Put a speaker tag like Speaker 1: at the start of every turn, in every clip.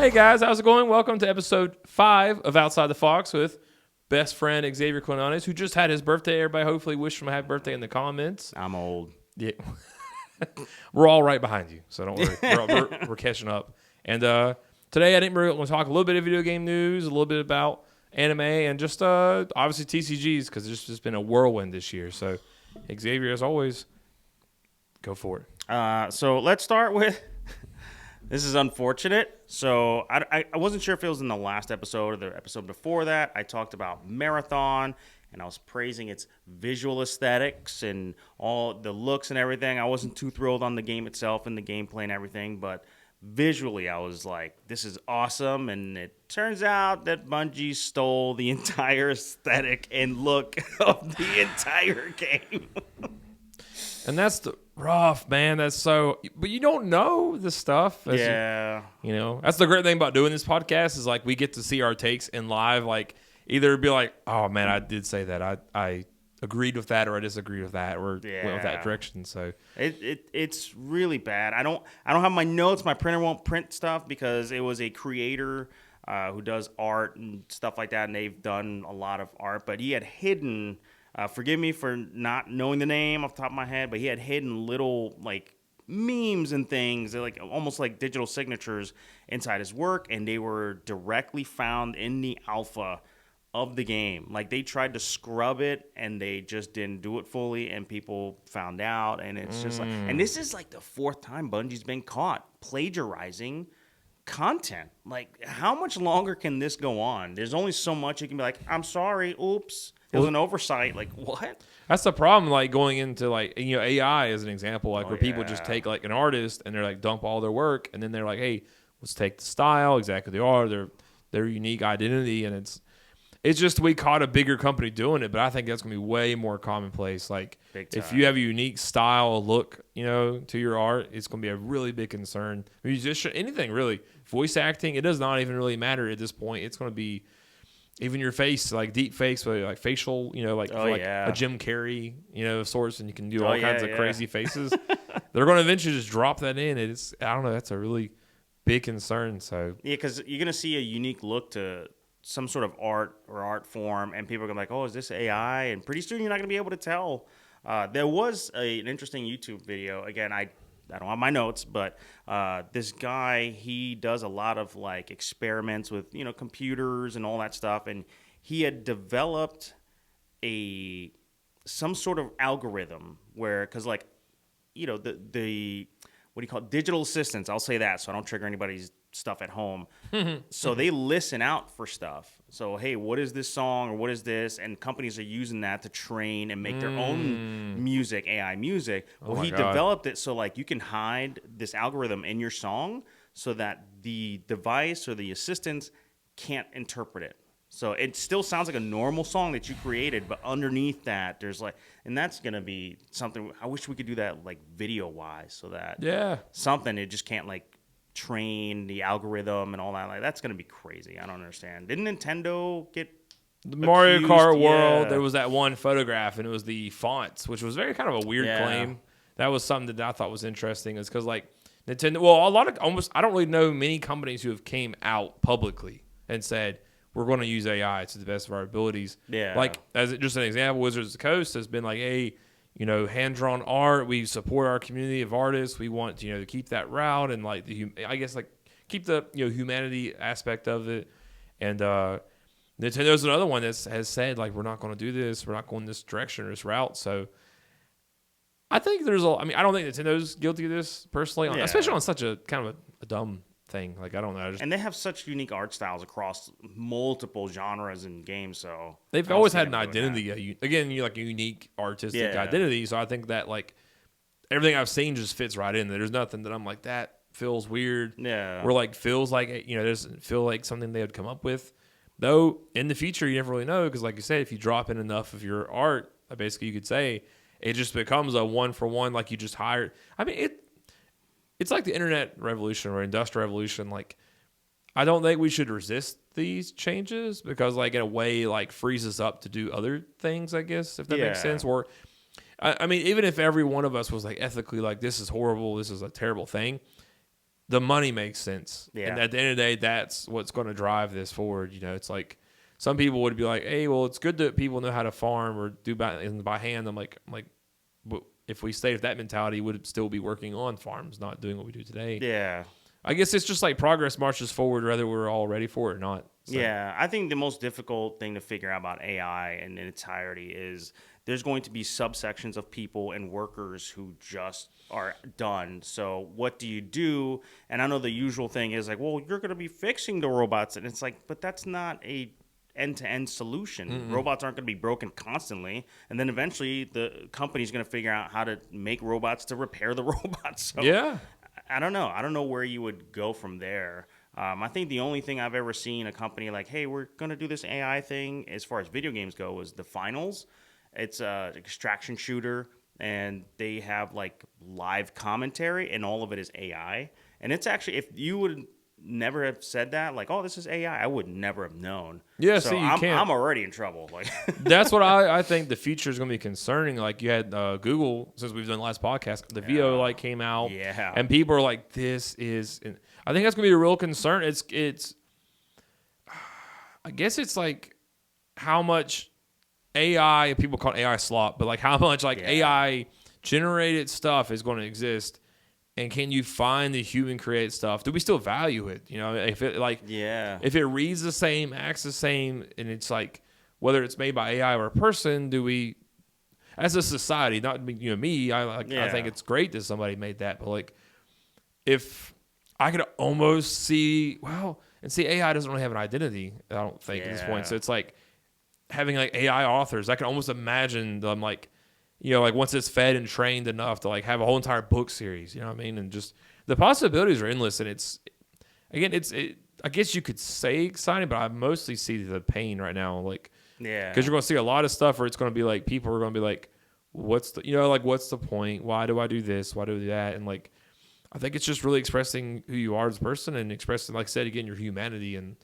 Speaker 1: Hey guys, how's it going? Welcome to episode 5 of Outside the Fox with best friend Xavier Quinones, who just had his birthday. Everybody hopefully wish him a happy birthday in the comments.
Speaker 2: I'm old.
Speaker 1: Yeah. We're all right behind you, so don't worry. We're catching up. And today I didn't really want to talk a little bit of video game news, a little bit about anime, and just obviously TCGs, because it's just been a whirlwind this year. So Xavier, as always, go for it.
Speaker 2: So let's start with, this is unfortunate. So I wasn't sure if it was in the last episode or the episode before that. I talked about Marathon, and I was praising its visual aesthetics and all the looks and everything. I wasn't too thrilled on the game itself and the gameplay and everything, but visually I was like, this is awesome. And it turns out that Bungie stole the entire aesthetic and look of the entire game.
Speaker 1: And that's the rough, man. That's so, but you don't know this stuff.
Speaker 2: Yeah.
Speaker 1: You know, that's the great thing about doing this podcast is like we get to see our takes in live. Like either be like, oh man, I did say that. I agreed with that, or I disagreed with that, or went with that direction. So
Speaker 2: it's really bad. I don't have my notes. My printer won't print stuff because it was a creator who does art and stuff like that, and they've done a lot of art. But he had hidden. Forgive me for not knowing the name off the top of my head, but he had hidden little like memes and things, like almost like digital signatures inside his work, and they were directly found in the alpha of the game. Like they tried to scrub it, and they just didn't do it fully, and people found out, and it's just like, and this is like the 4th time Bungie's been caught plagiarizing content. Like, how much longer can this go on? There's only so much you can be like, I'm sorry, oops. It was an oversight. Like, what?
Speaker 1: That's the problem, like, going into, like, you know, AI as an example, like, where people just take, like, an artist and they're, like, dump all their work, and then they're like, hey, let's take the style, exactly they are, their unique identity, and it's just we caught a bigger company doing it, but I think that's going to be way more commonplace. Like, if you have a unique style, a look, you know, to your art, it's going to be a really big concern. Musician, anything, really. Voice acting, it does not even really matter at this point. It's going to be... Even your face, like deep face, like facial, you know, like, a Jim Carrey, you know, of sorts, and you can do all kinds of crazy faces. They're going to eventually just drop that in. I don't know, that's a really big concern. So
Speaker 2: yeah, because you're going to see a unique look to some sort of art or art form, and people are going to be like, oh, is this AI? And pretty soon you're not going to be able to tell. There was an interesting YouTube video. Again, I don't have my notes, but this guy, he does a lot of like experiments with, you know, computers and all that stuff. And he had developed some sort of algorithm where, cause like, you know, the what do you call it? Digital assistants. I'll say that, so I don't trigger anybody's stuff at home. So they listen out for stuff. So, hey, what is this song or what is this? And companies are using that to train and make their own music, AI music. Well, he developed it so like you can hide this algorithm in your song so that the device or the assistants can't interpret it. So it still sounds like a normal song that you created, but underneath that, there's like, and that's going to be something, I wish we could do that like video-wise so that something, it just can't like train the algorithm and all that. Like, that's going to be crazy. I don't understand. Didn't Nintendo get
Speaker 1: the Mario Kart World, there was that one photograph, and it was the fonts, which was very kind of a weird claim. That was something that I thought was interesting. Is because like Nintendo, well, a lot of I don't really know many companies who have came out publicly and said, we're going to use AI to the best of our abilities. Yeah. Like, as just an example, Wizards of the Coast has been like, hey, you know, hand-drawn art. We support our community of artists. We want, you know, to keep that route and, like, I guess, like, keep the, you know, humanity aspect of it. And Nintendo's another one that has said, like, we're not going to do this. We're not going this direction or this route. So I think I don't think Nintendo's guilty of this, personally, especially on such a kind of a dumb thing. Like, I don't know.
Speaker 2: And they have such unique art styles across multiple genres and games, so
Speaker 1: they've always had an identity. Again, you like a unique artistic identity. So I think that like everything I've seen just fits right in there. There's nothing that I'm like, that feels weird. Yeah. Or like feels like, you know, doesn't feel like something they would come up with. Though in the future you never really know, because like you said, if you drop in enough of your art, basically you could say it just becomes a 1-for-1, like you just hired. I mean, it's like the internet revolution or industrial revolution. Like, I don't think we should resist these changes because, like, in a way, like, frees us up to do other things, I guess, if that makes sense. Or, I mean, even if every one of us was, like, ethically, like, this is horrible, this is a terrible thing, the money makes sense.
Speaker 2: Yeah.
Speaker 1: And at the end of the day, that's what's going to drive this forward. You know, it's like some people would be like, hey, well, it's good that people know how to farm or do by hand. I'm like, but if we stayed with that mentality, we would still be working on farms, not doing what we do today.
Speaker 2: Yeah.
Speaker 1: I guess it's just like progress marches forward, whether we're all ready for it or not. So.
Speaker 2: Yeah, I think the most difficult thing to figure out about AI in its entirety is there's going to be subsections of people and workers who just are done. So what do you do? And I know the usual thing is like, well, you're going to be fixing the robots. And it's like, but that's not a end-to-end solution. Mm-mm. Robots aren't going to be broken constantly. And then eventually the company's going to figure out how to make robots to repair the robots. So
Speaker 1: yeah.
Speaker 2: I don't know. I don't know where you would go from there. I think the only thing I've ever seen a company like, hey, we're going to do this AI thing as far as video games go was The Finals. It's an extraction shooter, and they have like live commentary, and all of it is AI. And it's actually, if you would never have said that, like, oh, this is AI, I would never have known.
Speaker 1: Yeah,
Speaker 2: so
Speaker 1: see, you
Speaker 2: I'm
Speaker 1: already
Speaker 2: in trouble. Like,
Speaker 1: that's what I think the future is going to be concerning. Like you had Google, since we've done the last podcast, the VO like came out, and people are like, this is. I think that's going to be a real concern. It's. I guess it's like how much AI, people call it AI slop, but like how much like AI generated stuff is going to exist. And can you find the human created stuff? Do we still value it? You know, if it if it reads the same, acts the same, and it's like whether it's made by AI or a person, do we, as a society, not me, I think it's great that somebody made that, but like if I could almost see AI doesn't really have an identity, I don't think at this point. So it's like having like AI authors. I can almost imagine them like. Like once it's fed and trained enough to like have a whole entire book series, you know what I mean? And just the possibilities are endless. And I guess you could say exciting, but I mostly see the pain right now. Like, because you're going to see a lot of stuff where it's going to be like, people are going to be like, what's the point? Why do I do this? Why do I do that? And like, I think it's just really expressing who you are as a person and expressing, like I said, again, your humanity and,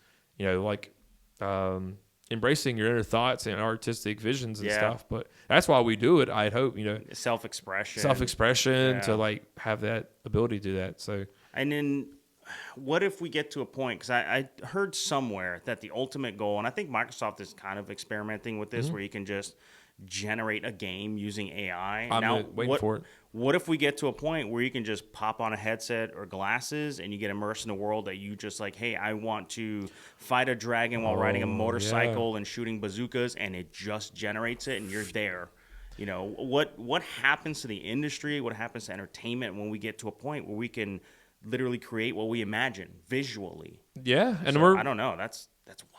Speaker 1: embracing your inner thoughts and artistic visions and stuff. But that's why we do it. I'd hope, self-expression to like have that ability to do that. So,
Speaker 2: and then what if we get to a point, because I heard somewhere that the ultimate goal, and I think Microsoft is kind of experimenting with this, where you can just generate a game using AI.
Speaker 1: I'm waiting for it.
Speaker 2: What if we get to a point where you can just pop on a headset or glasses and you get immersed in a world that you just like, hey, I want to fight a dragon while riding a motorcycle and shooting bazookas, and it just generates it and you're there. What happens to the industry? What happens to entertainment when we get to a point where we can literally create what we imagine visually?
Speaker 1: Yeah, and
Speaker 2: I don't know. That's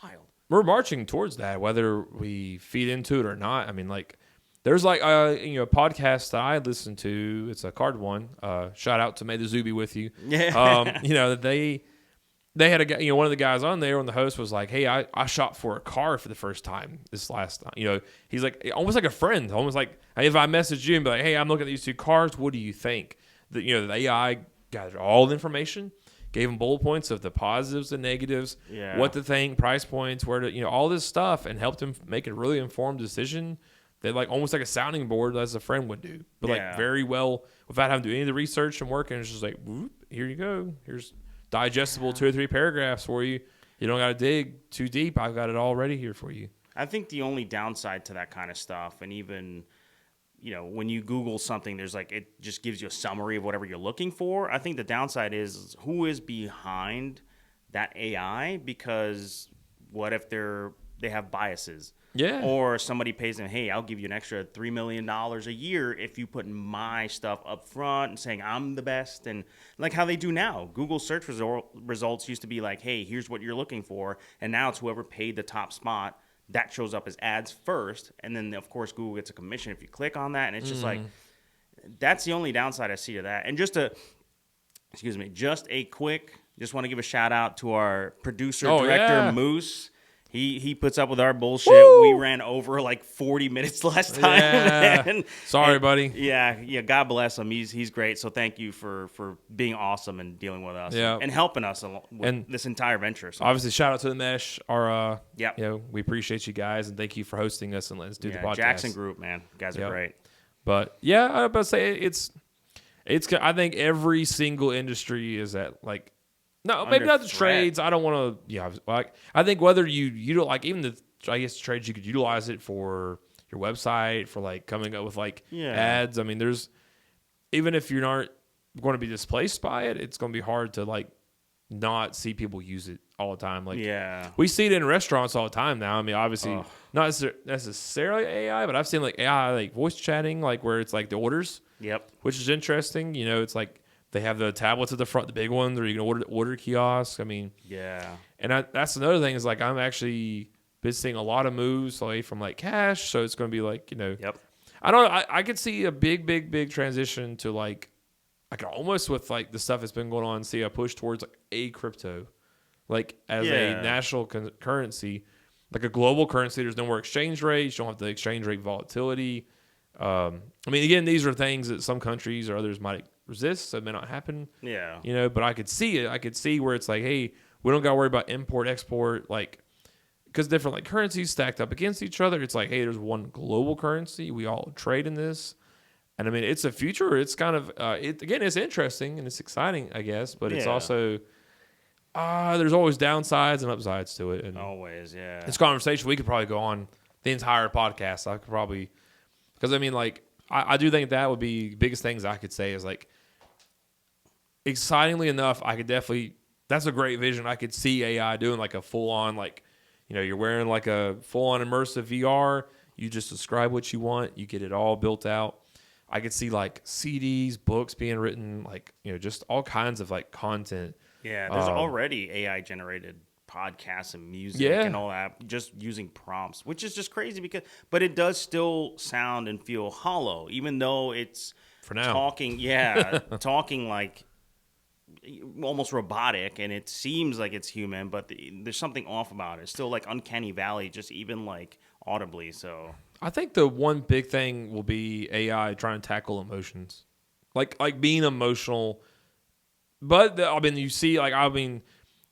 Speaker 2: wild.
Speaker 1: We're marching towards that, whether we feed into it or not. I mean, like, there's like a podcast that I listen to. It's a card one. Shout out to May the Zoo be with you.
Speaker 2: Yeah.
Speaker 1: They had a guy. One of the guys on there, when the host was like, "Hey, I shot for a car for the first time this last time." He's like almost like a friend, almost like if I messaged you and be like, "Hey, I'm looking at these two cars. What do you think?" The AI gathered all the information. Gave him bullet points of the positives and negatives, what to think, price points, where to, all this stuff, and helped him make a really informed decision that, like, almost like a sounding board as a friend would do, but like very well without having to do any of the research and work. And it's just like, whoop, here you go. Here's digestible 2 or 3 paragraphs for you. You don't got to dig too deep. I've got it all ready here for you.
Speaker 2: I think the only downside to that kind of stuff, and even when you Google something, there's like, it just gives you a summary of whatever you're looking for. I think the downside is who is behind that AI, because what if they have biases?
Speaker 1: Yeah.
Speaker 2: Or somebody pays them, hey, I'll give you an extra $3 million a year if you put my stuff up front and saying I'm the best. And like how they do now. Google search results used to be like, hey, here's what you're looking for. And now it's whoever paid the top spot. That shows up as ads first, and then, of course, Google gets a commission if you click on that, and it's just like, that's the only downside I see to that. And just a quick, just want to give a shout-out to our producer-director, Moose. He puts up with our bullshit.
Speaker 1: Woo!
Speaker 2: We ran over like 40 minutes last time.
Speaker 1: Yeah. Sorry, buddy.
Speaker 2: Yeah. God bless him. He's great. So thank you for being awesome and dealing with us and helping us with this entire venture. So.
Speaker 1: Obviously, shout out to the Mesh. We appreciate you guys, and thank you for hosting us and let's do the podcast.
Speaker 2: Jackson Group, man. You guys are great.
Speaker 1: But yeah, I was about to say it's I think every single industry is at like, no, maybe not the trades. I don't want to. Yeah, like I think whether you like even the trades, you could utilize it for your website for like coming up with like ads. I mean, there's even if you're not going to be displaced by it, it's going to be hard to like not see people use it all the time. Like we see it in restaurants all the time now. I mean, obviously not necessarily AI, but I've seen like AI like voice chatting, like where it's like the orders.
Speaker 2: Yep.
Speaker 1: Which is interesting. You know, it's like they have the tablets at the front, the big ones, or you can order kiosks. I mean, and that's another thing is like I'm actually been seeing a lot of moves away from like cash, so it's going to be like I could see a big transition to like I could almost with like the stuff that's been going on see a push towards like a crypto, like as a national currency, like a global currency. There's no more exchange rates. You don't have the exchange rate volatility. I mean, again, these are things that some countries or others might resist, so it may not happen. Yeah. You know, but I could see it. I could see where it's like, hey, we don't got to worry about import, export, like, because different like currencies stacked up against each other. It's like, hey, there's one global currency. We all trade in this. And I mean, it's a future. It's kind of, it's interesting and it's exciting, I guess, but it's also, there's always downsides and upsides to it. And
Speaker 2: always, yeah.
Speaker 1: This conversation, we could probably go on the entire podcast. I could probably. Because, I mean, like, I do think that would be the biggest things I could say is, like, excitingly enough, I could definitely – that's a great vision. I could see AI doing, like, a full-on, like, you know, you're wearing, like, a full-on immersive VR. You just describe what you want. You get it all built out. I could see, like, CDs, books being written, like, you know, just all kinds of, like, content.
Speaker 2: Yeah, there's already AI-generated podcasts and music and all that just using prompts, which is just crazy but it does still sound and feel hollow, even though it's
Speaker 1: for now
Speaker 2: talking like almost robotic, and it seems like it's human, but there's something off about it. It's still like uncanny valley, just even like audibly. So
Speaker 1: I think the one big thing will be AI trying to tackle emotions, like being emotional. But I mean, you see, like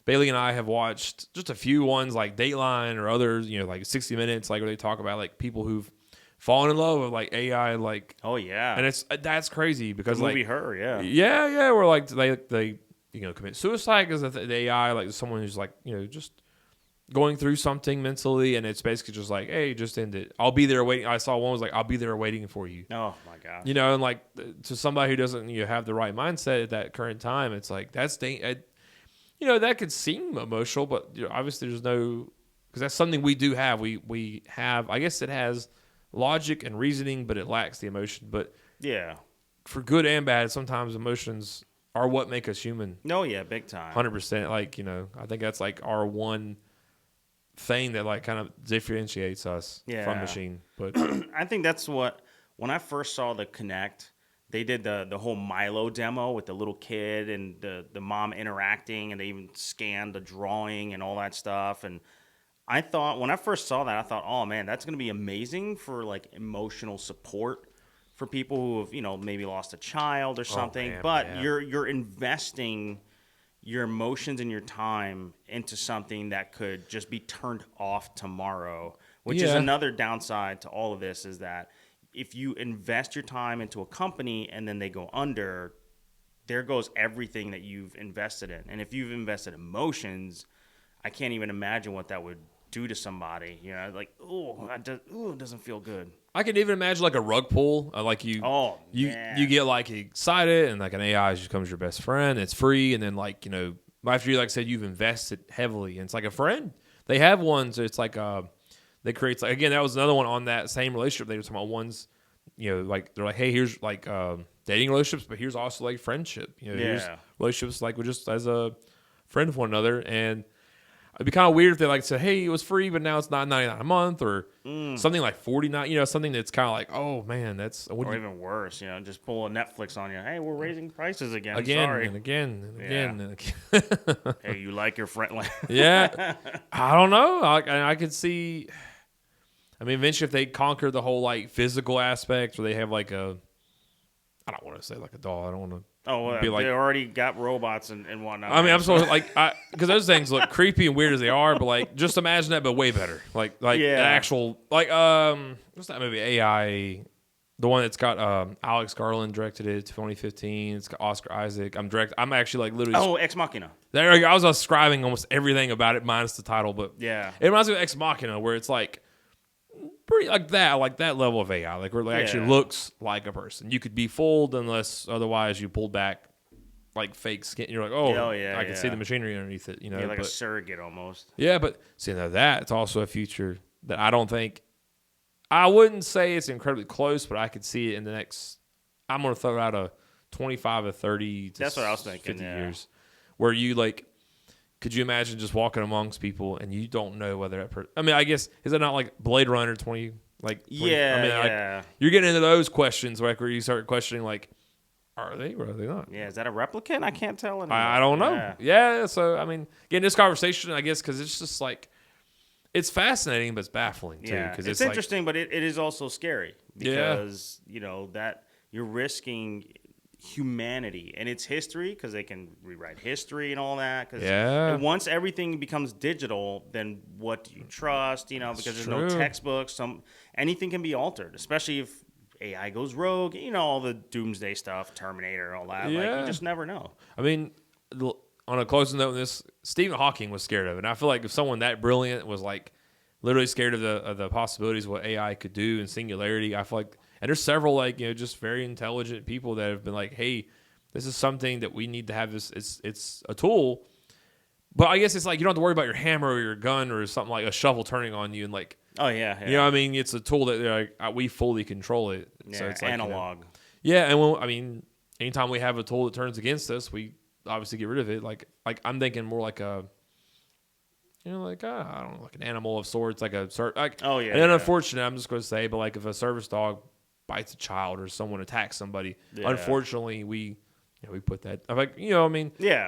Speaker 1: Bailey and I have watched just a few ones like Dateline or others, you know, like 60 Minutes, like where they talk about like people who've fallen in love with like AI, like and that's crazy because
Speaker 2: the movie
Speaker 1: like
Speaker 2: Her,
Speaker 1: where like they you know commit suicide because the AI like someone who's like you know just going through something mentally, and it's basically just like, hey, just end it. I'll be there waiting. I saw one was like, I'll be there waiting for you.
Speaker 2: Oh my gosh.
Speaker 1: You know, and like to somebody who doesn't have the right mindset at that current time, it's like that's you know, that could seem emotional, but you know, obviously there's no, because that's something we do have. We have, I guess it has logic and reasoning, but it lacks the emotion. But for good and bad, sometimes emotions are what make us human.
Speaker 2: No, big time.
Speaker 1: 100%. Like, you know, I think that's like our one thing that like kind of differentiates us from machine. But
Speaker 2: I think that's what, when I first saw the Kinect, they did the whole Milo demo with the little kid and the mom interacting, and they even scanned the drawing and all that stuff. And I thought, when I first saw that, I thought, oh man, that's going to be amazing for like emotional support for people who have, you know, maybe lost a child or something. You're investing your emotions and your time into something that could just be turned off tomorrow, which is another downside to all of this, is that if you invest your time into a company and then they go under, there goes everything that you've invested in. And if you've invested emotions, I can't even imagine what that would do to somebody. You know, like, it doesn't feel good.
Speaker 1: I can even imagine like a rug pull, like you get like excited, and like an AI just becomes your best friend. It's free, and then like you know after you like I said you've invested heavily, and it's like a friend. They have ones. It's like they create like again that was another one on that same relationship. They were talking about ones, you know, like they're like, hey, here's like dating relationships, but here's also like friendship. You know, here's relationships like we're just as a friend of one another, and it'd be kind of weird if they like said, hey, it was free, but now it's $9.99 a month, or something like $49. You know, something that's kind of like, oh man, that's
Speaker 2: even worse. You know, just pull a Netflix on you. Hey, we're raising prices again.
Speaker 1: Sorry. And again.
Speaker 2: Hey, you like your friend?
Speaker 1: I don't know. I could see. I mean, eventually, if they conquer the whole like physical aspect, or they have like I don't want to say like a doll. I don't want to.
Speaker 2: Be like, they already got robots and whatnot.
Speaker 1: I mean, I'm so like, because those things look creepy and weird as they are, but like, just imagine that, but way better. Like an actual, like, what's that movie? AI. The one that's got Alex Garland directed it, 2015. It's got Oscar Isaac. I'm actually like literally.
Speaker 2: Oh, Ex Machina.
Speaker 1: There I go. I was describing almost everything about it minus the title, but
Speaker 2: Yeah,
Speaker 1: it reminds me of Ex Machina, where it's like pretty like that level of AI, like where it actually looks like a person. You could be fooled unless otherwise you pulled back like fake skin. You're like, I can see the machinery underneath it.
Speaker 2: Yeah, like a surrogate almost.
Speaker 1: Yeah, but see now that's also a future that I don't think. I wouldn't say it's incredibly close, but I could see it in the next. I'm going to throw out a 25 or 30 to
Speaker 2: That's what I was thinking,
Speaker 1: 50 years, where you like. Could you imagine just walking amongst people and you don't know whether that person? I mean, I guess is it not like Blade Runner 20? Like 20,
Speaker 2: yeah,
Speaker 1: I mean,
Speaker 2: yeah.
Speaker 1: Like, you're getting into those questions like where you start questioning like, are they or are they not?
Speaker 2: Yeah, is that a replicant? I can't tell anymore.
Speaker 1: I don't know. Yeah, so I mean, getting this conversation, I guess, because it's just like. It's fascinating, but it's baffling too.
Speaker 2: Yeah, it's interesting, but it is also scary because that you're risking humanity and its history because they can rewrite history and all that. And once everything becomes digital, then what do you trust? Because there's no textbooks. Anything can be altered, especially if AI goes rogue. All the doomsday stuff, Terminator, all that. Like you just never know.
Speaker 1: I mean. On a closing note, this Stephen Hawking was scared of it. And I feel like if someone that brilliant was like literally scared of the possibilities of what AI could do and singularity, I feel like, and there's several like just very intelligent people that have been like, hey, this is something that we need to have. It's a tool, but I guess it's like you don't have to worry about your hammer or your gun or something like a shovel turning on you and like,
Speaker 2: oh yeah.
Speaker 1: You know what I mean? It's a tool that we fully control it.
Speaker 2: Yeah,
Speaker 1: so it's like,
Speaker 2: analog.
Speaker 1: And anytime we have a tool that turns against us, we obviously get rid of it. Like I'm thinking more like a, I don't know, like an animal of sorts, like a And then unfortunately, I'm just going to say, but like if a service dog bites a child or someone attacks somebody, unfortunately we put that. I'm like,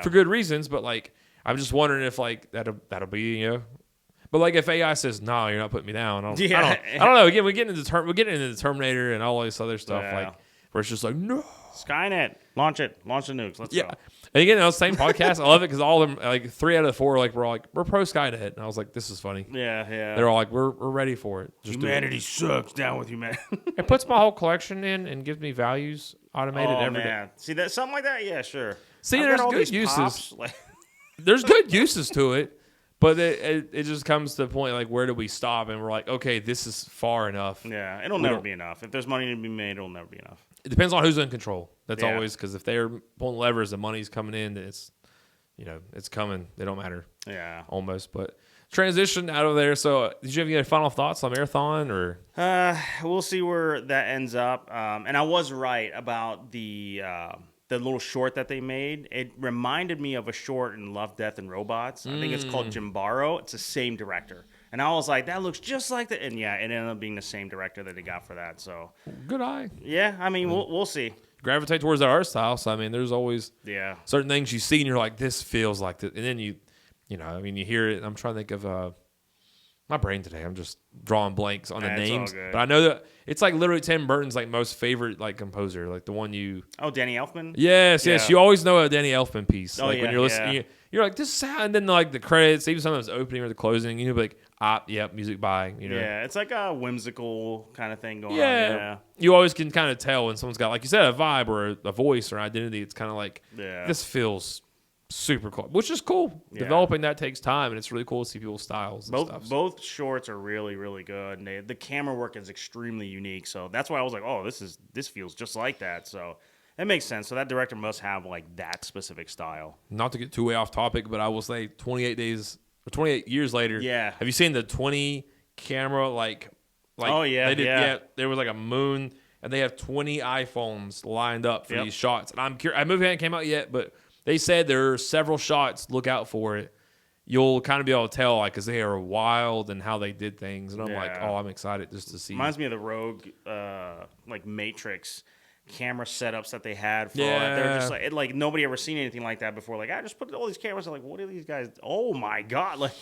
Speaker 1: for good reasons, but like I'm just wondering if like that'll be But like if AI says no, you're not putting me down. I don't know. Again, we're getting into the Terminator and all this other stuff like where it's just like no.
Speaker 2: Skynet, launch the nukes. Let's go.
Speaker 1: And again, same podcast. I love it because all of them, like 3 out of the 4, like we're pro Skynet, and I was like, this is funny.
Speaker 2: Yeah.
Speaker 1: They're all like, we're ready for it.
Speaker 2: Just humanity sucks. Down with humanity.
Speaker 1: It puts my whole collection in and gives me values automated every day.
Speaker 2: See that something like that? Yeah, sure.
Speaker 1: See, there's good uses. There's good uses to it, but it just comes to the point like where do we stop? And we're like, okay, this is far enough.
Speaker 2: Yeah, it'll never be enough. If there's money to be made, it'll never be enough.
Speaker 1: It depends on who's in control. That's always because if they're pulling levers, the money's coming in. It's it's coming. They don't matter.
Speaker 2: Yeah,
Speaker 1: almost. But transition out of there. So, did you have any final thoughts on Marathon or?
Speaker 2: We'll see where that ends up. And I was right about the little short that they made. It reminded me of a short in Love, Death, and Robots. I think it's called Jimbaro. It's the same director. And I was like, that looks just like that. And yeah, it ended up being the same director that they got for that. So
Speaker 1: good eye.
Speaker 2: Yeah, I mean, we'll see.
Speaker 1: Gravitate towards that art style. So I mean, there's always certain things you see and you're like, this feels like this. And then you hear it. I'm trying to think of my brain today. I'm just drawing blanks on the names. But I know that it's like literally Tim Burton's like most favorite like composer, like the one you.
Speaker 2: Oh, Danny Elfman.
Speaker 1: Yes. You always know a Danny Elfman piece.
Speaker 2: When
Speaker 1: you're listening, you're like this sound, and then like the credits, even sometimes the opening or the closing, you'll be like, music by.
Speaker 2: Yeah, it's like a whimsical kind of thing going on. Yeah,
Speaker 1: you always can kind of tell when someone's got, like you said, a vibe or a voice or identity. It's kind of like this feels super cool, which is cool. Yeah. Developing that takes time, and it's really cool to see people's styles.
Speaker 2: Both shorts are really, really good. And the camera work is extremely unique, so that's why I was like, oh, this feels just like that. So that makes sense. So that director must have like that specific style.
Speaker 1: Not to get too way off topic, but I will say 28 years later.
Speaker 2: Yeah.
Speaker 1: Have you seen the 20 camera like?
Speaker 2: Oh yeah,
Speaker 1: they did. Yeah, there was like a moon, and they have 20 iPhones lined up for these shots. And I'm curious. The movie hasn't came out yet, but they said there are several shots. Look out for it. You'll kind of be able to tell, like, because they are wild and how they did things. And I'm like, oh, I'm excited just to see.
Speaker 2: Reminds me of the Rogue, like Matrix camera setups that they had for all that. They're just like nobody ever seen anything like that before. Like, I just put all these cameras. I'm like, what are these guys? Oh my god! Like,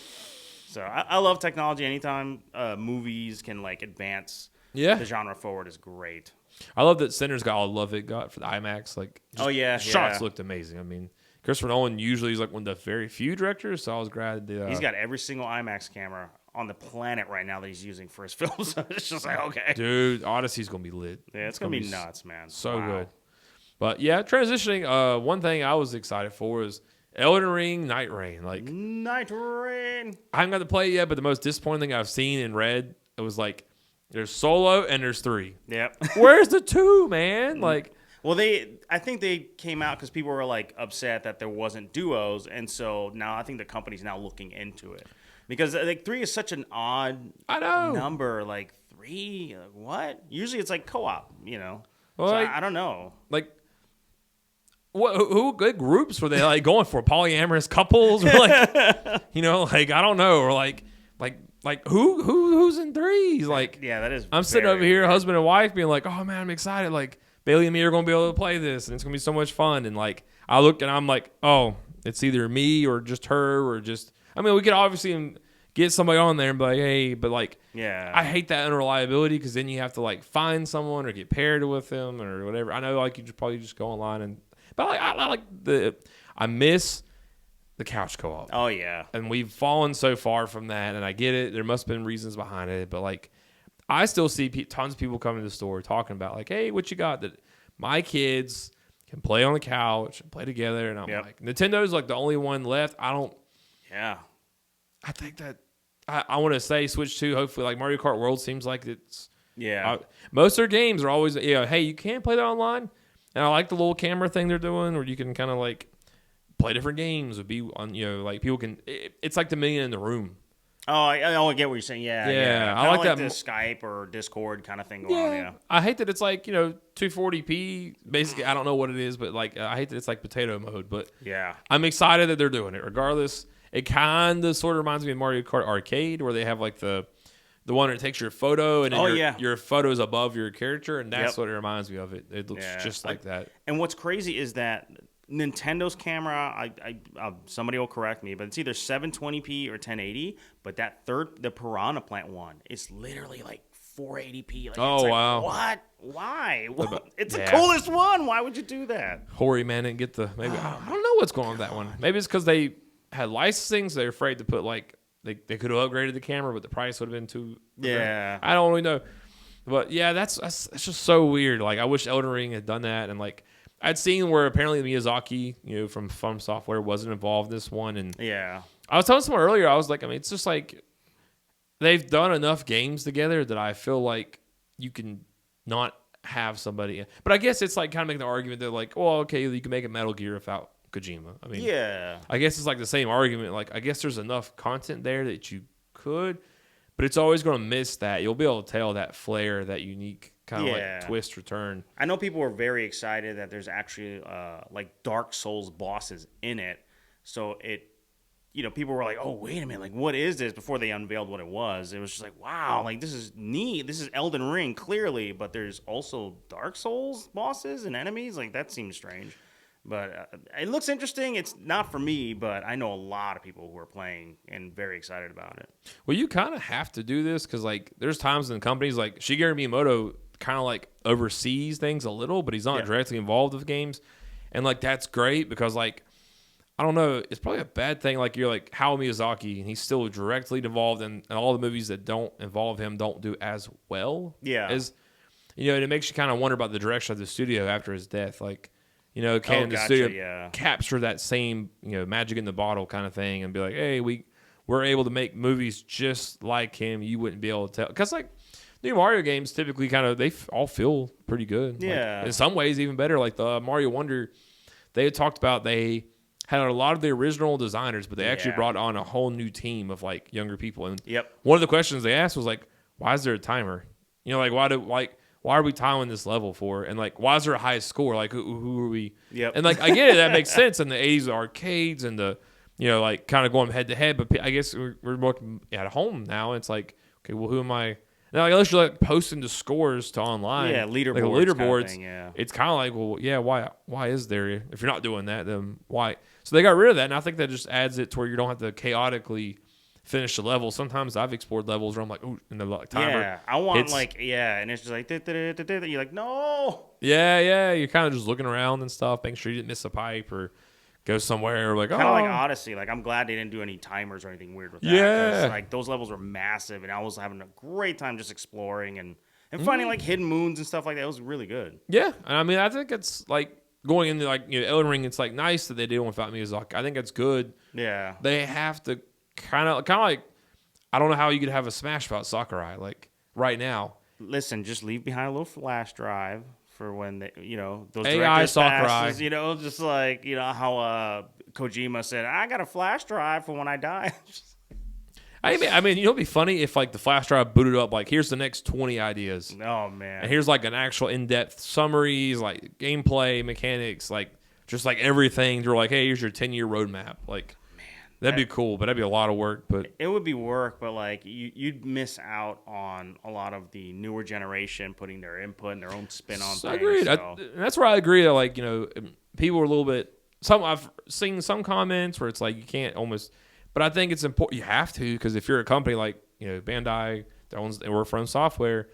Speaker 2: so I love technology. Anytime movies can like advance the genre forward is great.
Speaker 1: I love that Sinners got for the IMAX. Like, shots looked amazing. I mean, Christopher Nolan usually is like one of the very few directors, so I was glad.
Speaker 2: He's got every single IMAX camera on the planet right now that he's using for his films. So it's just like, okay.
Speaker 1: Dude, Odyssey's going to be lit.
Speaker 2: Yeah, it's going to be nuts, man.
Speaker 1: So good. But yeah, transitioning, one thing I was excited for is Elden Ring, Night Rain. Like
Speaker 2: Night Rain.
Speaker 1: I haven't got to play it yet, but the most disappointing thing I've seen and read, it was like, there's solo and there's 3.
Speaker 2: Yep.
Speaker 1: Where's the 2, man? Like,
Speaker 2: well, I think they came out because people were like upset that there wasn't duos, and so now I think the company's now looking into it because like 3 is such an odd number. Like 3, like, what? Usually it's like co-op, you know. Well, so I don't know.
Speaker 1: Like, who good groups were they like going for? Polyamorous couples, or like, you know, like I don't know, or like who's in 3s? Like,
Speaker 2: yeah, that is.
Speaker 1: I'm sitting over here, husband and wife, being like, oh man, I'm excited. Like Bailey and me are gonna be able to play this, and it's gonna be so much fun. And like, I look and I'm like, oh, it's either me or just her or just. I mean, we could obviously get somebody on there and be like, hey, but like, yeah, I hate that unreliability because then you have to like find someone or get paired with them or whatever. I know like you probably just go online and. But I miss the couch co-op.
Speaker 2: Oh yeah,
Speaker 1: and we've fallen so far from that. And I get it; there must have been reasons behind it. But like, I still see tons of people coming to the store talking about like, "Hey, what you got that my kids can play on the couch and play together?" And I'm like, Nintendo's like the only one left. I don't.
Speaker 2: Yeah,
Speaker 1: I think that I want to say Switch 2. Hopefully, like Mario Kart World seems like it's.
Speaker 2: Yeah,
Speaker 1: most of their games are always hey, you can't play that online. And I like the little camera thing they're doing where you can kind of like play different games or be on, like people can, it's like the million in the room.
Speaker 2: Oh, I get what you're saying. Yeah.
Speaker 1: I like that.
Speaker 2: The Skype or Discord kind of thing going on. Yeah.
Speaker 1: I hate that it's like, 240p. Basically, I don't know what it is, but like, I hate that it's like potato mode. But
Speaker 2: yeah,
Speaker 1: I'm excited that they're doing it regardless. It kind of sort of reminds me of Mario Kart Arcade where they have like the one that takes your photo and your photo is above your character, and that's what it reminds me of. It looks just like that.
Speaker 2: And what's crazy is that Nintendo's camera, somebody will correct me, but it's either 720p or 1080. But the Piranha Plant one is literally like 480p. Like,
Speaker 1: wow!
Speaker 2: What? Why? It's the coolest one. Why would you do that?
Speaker 1: Hickory man didn't get I don't know what's going on with that one. Maybe it's because they had licensing, so they're afraid to put like. They could have upgraded the camera, but the price would have been too.
Speaker 2: Yeah,
Speaker 1: I don't really know, but yeah, that's just so weird. Like I wish Elden Ring had done that, and like I'd seen where apparently Miyazaki, from From Software, wasn't involved in this one, and
Speaker 2: yeah,
Speaker 1: I was telling someone earlier, I was like, I mean, it's just like they've done enough games together that I feel like you can not have somebody, but I guess it's like kind of making the argument that like, well, okay, you can make a Metal Gear without Kojima. I mean,
Speaker 2: yeah,
Speaker 1: I guess it's like the same argument. Like, I guess there's enough content there that you could, but it's always going to miss that. You'll be able to tell that flair, that unique kind of like twist return.
Speaker 2: I know people were very excited that there's actually like Dark Souls bosses in it. So people were like, oh, wait a minute, like what is this? Before they unveiled what it was just like, wow, like this is neat. This is Elden Ring clearly, but there's also Dark Souls bosses and enemies. Like that seems strange. But it looks interesting. It's not for me, but I know a lot of people who are playing and very excited about it.
Speaker 1: Well, you kind of have to do this because, like, there's times in companies like Shigeru Miyamoto kind of like oversees things a little, but he's not directly involved with games. And, like, that's great because, like, I don't know, it's probably a bad thing. Like, you're like Hayao Miyazaki, and he's still directly involved, and all the movies that don't involve him don't do as well.
Speaker 2: Yeah.
Speaker 1: And it makes you kind of wonder about the direction of the studio after his death. Like, can the studio capture that same, magic in the bottle kind of thing and be like, hey, we're able to make movies just like him. You wouldn't be able to tell. Because, like, new Mario games typically they all feel pretty good.
Speaker 2: Yeah.
Speaker 1: Like, in some ways, even better. Like the Mario Wonder, they had talked about they had a lot of the original designers, but they actually brought on a whole new team of, like, younger people. And one of the questions they asked was, like, why is there a timer? Why are we timing this level for? And, like, why is there a high score? Like, who are we?
Speaker 2: Yep.
Speaker 1: And, like, I get it. That makes sense. In the 80s, the arcades and the, like, kind of going head to head. But I guess we're working at home now. And it's like, okay, well, who am I? Now, like, unless you're, like, posting the scores to online.
Speaker 2: Yeah, leaderboards.
Speaker 1: Like, leaderboards.
Speaker 2: Kind of thing, yeah.
Speaker 1: It's kind of like, well, yeah, why is there? If you're not doing that, then why? So they got rid of that. And I think that just adds it to where you don't have to chaotically finish the level. Sometimes I've explored levels where I'm like, ooh, and the like timer.
Speaker 2: Yeah, I want and it's just like, you're like, no.
Speaker 1: Yeah, you're kind of just looking around and stuff, making sure you didn't miss a pipe or go somewhere like
Speaker 2: kind of like Odyssey. Like I'm glad they didn't do any timers or anything weird with that.
Speaker 1: Yeah,
Speaker 2: like those levels were massive, and I was having a great time just exploring and finding like hidden moons and stuff like that. It was really good.
Speaker 1: Yeah, and I mean I think it's like going into like Elden Ring. It's like nice that they did one without me. Is like I think it's good.
Speaker 2: Yeah,
Speaker 1: they have to kind of like I don't know how you could have a Smash without Sakurai like right now.
Speaker 2: Listen, just leave behind a little flash drive for when they, those
Speaker 1: AI Sakurai.
Speaker 2: passes, just like how Kojima said, I got a flash drive for when I die.
Speaker 1: I mean, it'd be funny if like the flash drive booted up like here's the next 20 ideas.
Speaker 2: Oh man.
Speaker 1: And here's like an actual in-depth summaries, like gameplay mechanics, like just like everything. You're like, hey, here's your 10-year roadmap. Like, that'd be cool, but that'd be a lot of work. But
Speaker 2: it would be work, but like you'd miss out on a lot of the newer generation putting their input and their own spin on things.
Speaker 1: Agreed.
Speaker 2: So.
Speaker 1: That's where I agree. That like people are a little bit. I've seen some comments where it's like you can't almost. But I think it's important. You have to, because if you're a company like Bandai that work for own software,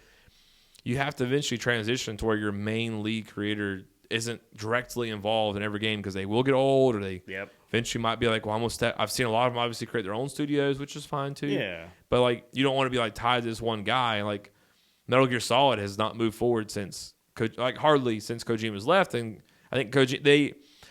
Speaker 1: you have to eventually transition to where your main lead creator isn't directly involved in every game, because they will get old, or they eventually might be like, well, I've seen a lot of them obviously create their own studios, which is fine too.
Speaker 2: Yeah.
Speaker 1: But like you don't want to be like tied to this one guy. Like Metal Gear Solid has not moved forward since hardly since Kojima's left, and I think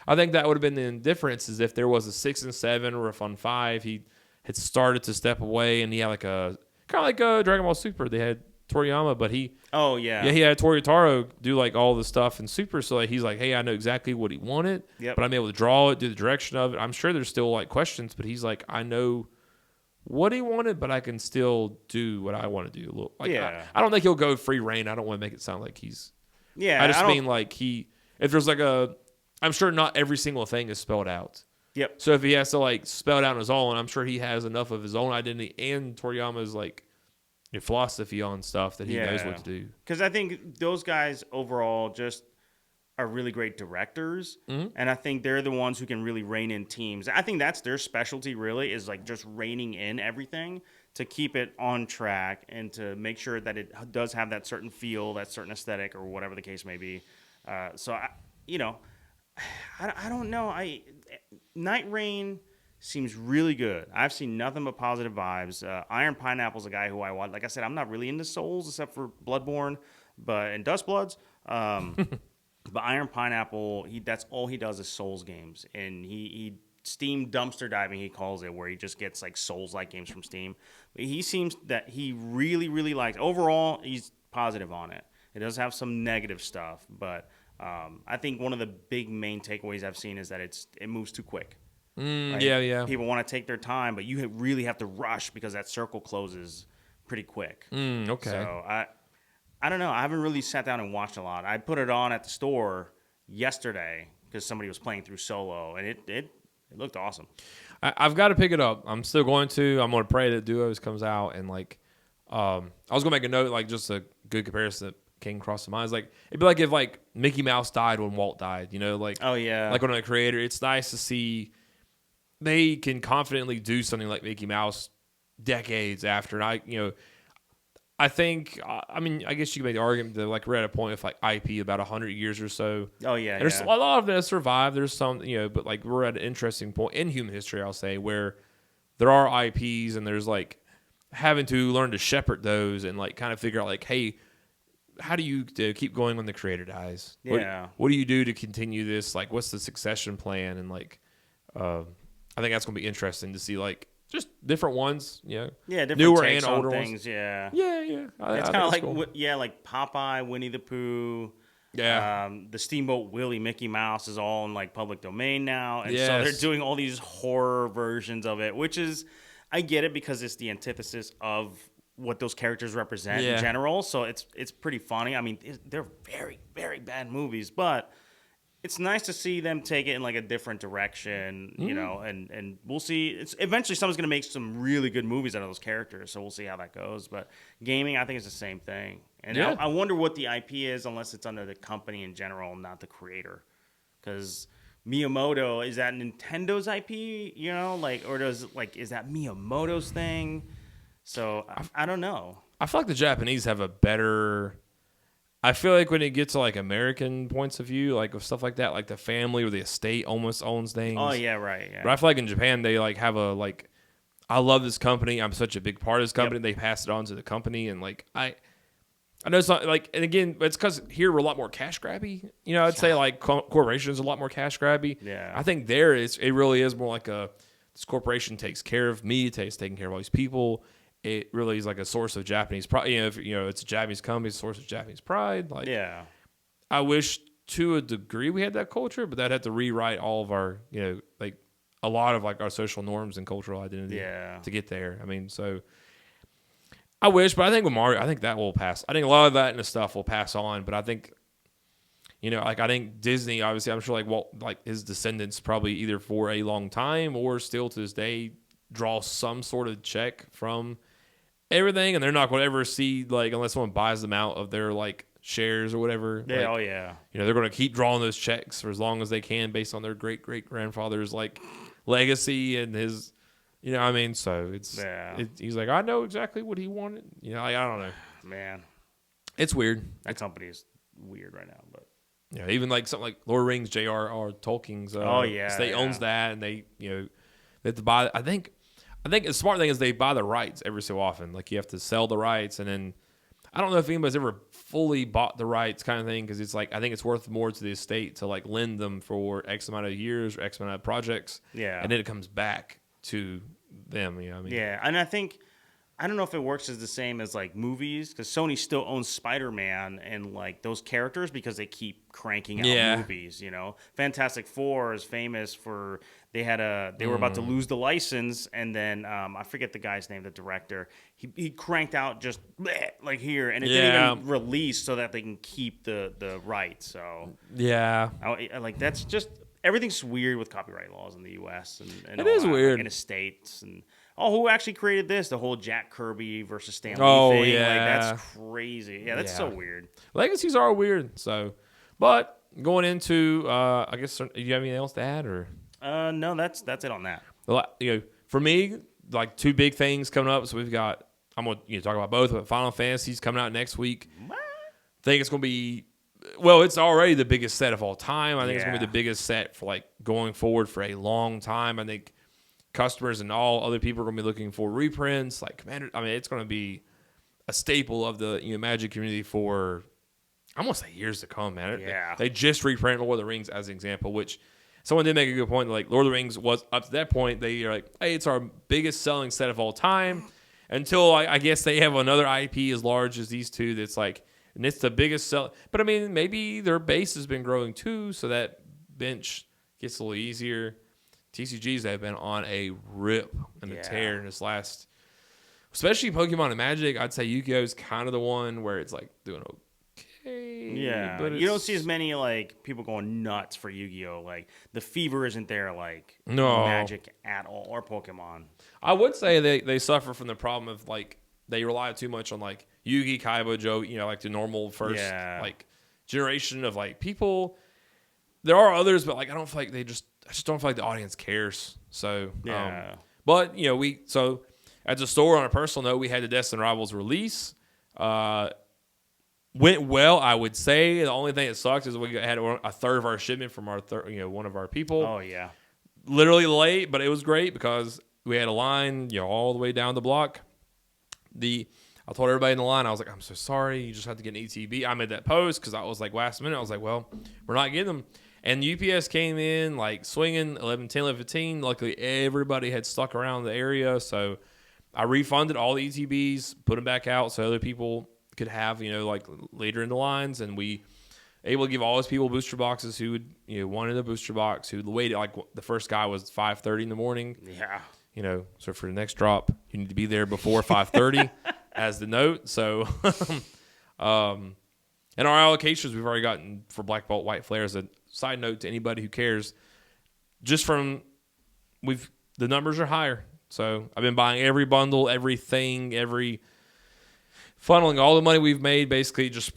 Speaker 1: I think that would have been the difference is if there was a 6 and 7 or if on 5 he had started to step away and he had like a kind of like a Dragon Ball Super. They had Toriyama, but he he had Toritaro do like all the stuff in Super, so like he's like, hey, I know exactly what he wanted, but I'm able to draw it, do the direction of it. I'm sure there's still like questions, but he's like, I know what he wanted, but I can still do what I want to do. Like, I don't think he'll go free reign. I don't want to make it sound like he's I just mean like if there's like I'm sure not every single thing is spelled out.
Speaker 2: Yep.
Speaker 1: So if he has to like spell it out on his own, I'm sure he has enough of his own identity and Toriyama's like philosophy on stuff that he knows what to do.
Speaker 2: Because I think those guys overall just are really great directors, and I think they're the ones who can really rein in teams. I think that's their specialty, really, is like just reining in everything to keep it on track and to make sure that it does have that certain feel, that certain aesthetic, or whatever the case may be. I don't know. Night Rain seems really good. I've seen nothing but positive vibes. Iron Pineapple's a guy who I want. Like I said, I'm not really into Souls except for Bloodborne, and Dust Bloods. But Iron Pineapple, that's all he does is Souls games, and he Steam dumpster diving, he calls it, where he just gets like Souls-like games from Steam. But he seems that he really, really likes. Overall, he's positive on it. It does have some negative stuff, but. I think one of the big main takeaways I've seen is that it moves too quick. People want to take their time, but you really have to rush because that circle closes pretty quick.
Speaker 1: Okay.
Speaker 2: So I don't know. I haven't really sat down and watched a lot. I put it on at the store yesterday because somebody was playing through solo, and it looked awesome.
Speaker 1: I've got to pick it up. I'm still going to. I'm going to pray that Duos comes out, and like I was going to make a note, like just a good comparison that came across the mind. It's like it'd be like if like Mickey Mouse died when Walt died, like like when a creator, it's nice to see they can confidently do something like Mickey Mouse decades after. And I think I guess you could make the argument that like we're at a point with like IP about 100 years or so. There's a lot of it has survived. There's some but like we're at an interesting point in human history, I'll say, where there are IPs and there's like having to learn to shepherd those and like kind of figure out like, hey, how do you keep going when the creator dies? What do you do to continue this? Like, what's the succession plan? And like, I think that's going to be interesting to see, like, just different ones,
Speaker 2: different
Speaker 1: newer
Speaker 2: takes
Speaker 1: and older
Speaker 2: on things,
Speaker 1: ones. Yeah.
Speaker 2: It's kind of like, cool. Like Popeye, Winnie the Pooh.
Speaker 1: Yeah.
Speaker 2: The Steamboat Willie, Mickey Mouse is all in like public domain now, and so they're doing all these horror versions of it, which is, I get it because it's the antithesis of what those characters represent in general, so it's pretty funny. I mean, they're very, very bad movies, but it's nice to see them take it in like a different direction, and we'll see. It's eventually someone's going to make some really good movies out of those characters, so we'll see how that goes. But gaming, I think, is the same thing, and I wonder what the IP is, unless it's under the company in general, not the creator, because Miyamoto, is that Nintendo's IP, or is that Miyamoto's thing? So I don't know.
Speaker 1: I feel like the Japanese have a better I feel like when it gets to like American points of view, like of stuff like that, like the family or the estate almost owns things.
Speaker 2: Oh yeah, right. Yeah.
Speaker 1: But I feel like in Japan they like have a like, I love this company. I'm such a big part of this company. They pass it on to the company, and like I know it's not like, and again, it's because here we're a lot more cash grabby. You know, I'd say like corporations are a lot more cash grabby.
Speaker 2: Yeah.
Speaker 1: I think there it really is more like this corporation takes care of me, taking care of all these people. It really is like a source of Japanese pride. You know, if it's a Japanese company, it's a source of Japanese pride. Like,
Speaker 2: yeah.
Speaker 1: I wish to a degree we had that culture, but that'd have to rewrite all of our, like a lot of like our social norms and cultural identity to get there. I mean, so I wish, but I think with Mario, I think that will pass. I think a lot of that and the stuff will pass on, but I think, like I think Disney, obviously, I'm sure like Walt, like his descendants probably either for a long time or still to this day draw some sort of check from everything, and they're not going to ever see, like, unless someone buys them out of their like shares or whatever.
Speaker 2: Yeah,
Speaker 1: like, they're going to keep drawing those checks for as long as they can based on their great grandfather's like legacy and his, what I mean. So he's like, I know exactly what he wanted. I don't know.
Speaker 2: Man,
Speaker 1: it's weird.
Speaker 2: That company is weird right now, but
Speaker 1: even like something like Lord of the Rings, J.R.R. Tolkien's estate owns that, and they they have to buy. I think the smart thing is they buy the rights every so often. Like you have to sell the rights, and then I don't know if anybody's ever fully bought the rights kind of thing, because it's like I think it's worth more to the estate to like lend them for X amount of years or X amount of projects. Yeah, and then it comes back to them. You know what I mean?
Speaker 2: Yeah, and I don't know if it works as the same as like movies, because Sony still owns Spider-Man and like those characters because they keep cranking out movies. Fantastic Four is famous for they were about to lose the license, and then I forget the guy's name, the director. He cranked out just like here, and it didn't even release so that they can keep the rights. So like that's just everything's weird with copyright laws in the U.S. and
Speaker 1: it is weird,
Speaker 2: like in the States and. Oh, who actually created this? The whole Jack Kirby versus Stan Lee thing. Yeah. Like, that's crazy. Yeah, that's so weird.
Speaker 1: Legacies are weird. So, but going into, I guess, do you have anything else to add? Or
Speaker 2: no, that's it on that.
Speaker 1: Well, for me, like two big things coming up. So we've got, I'm going to talk about both, but Final Fantasy's coming out next week. What? I think it's going to be, well, it's already the biggest set of all time. I think it's going to be the biggest set for like going forward for a long time. I think customers and all other people are going to be looking for reprints like Commander. I mean, it's going to be a staple of the Magic community for I'm going to say years to come, man.
Speaker 2: Yeah.
Speaker 1: They just reprinted Lord of the Rings as an example, which someone did make a good point. Like Lord of the Rings was up to that point. They are like, hey, it's our biggest selling set of all time. Until I guess they have another IP as large as these two. That's like, and it's the biggest sell. But I mean, maybe their base has been growing too, so that bench gets a little easier. TCGs have been on a rip and a tear in this last, especially Pokemon and Magic. I'd say Yu-Gi-Oh is kind of the one where it's like doing okay.
Speaker 2: Yeah, but you don't see as many like people going nuts for Yu-Gi-Oh. Like the fever isn't there like Magic at all or Pokemon.
Speaker 1: I would say they suffer from the problem of like they rely too much on like Yu-Gi, Kaiba, Joe. Like the normal first like generation of like people. There are others, but like I don't feel like I just don't feel like the audience cares. So, but so as a store on a personal note, we had the Destined Rivals release. Went well, I would say. The only thing that sucked is we had a third of our shipment from our one of our people.
Speaker 2: Oh yeah,
Speaker 1: literally late, but it was great because we had a line, all the way down the block. I told everybody in the line, I was like, I'm so sorry, you just have to get an ETB. I made that post because I was like last minute. I was like, well, we're not getting them. And UPS came in like swinging 11:10, 11:15. Luckily, everybody had stuck around the area, so I refunded all the ETBs, put them back out so other people could have like later in the lines, and we able to give all those people booster boxes who would wanted a booster box, who waited. Like the first guy was 5:30 in the morning.
Speaker 2: Yeah,
Speaker 1: so for the next drop, you need to be there before 5:30 as the note. So, and our allocations we've already gotten for Black Bolt White Flare as a side note to anybody who cares, just from the numbers are higher. So I've been buying every bundle, everything, funneling all the money we've made, basically just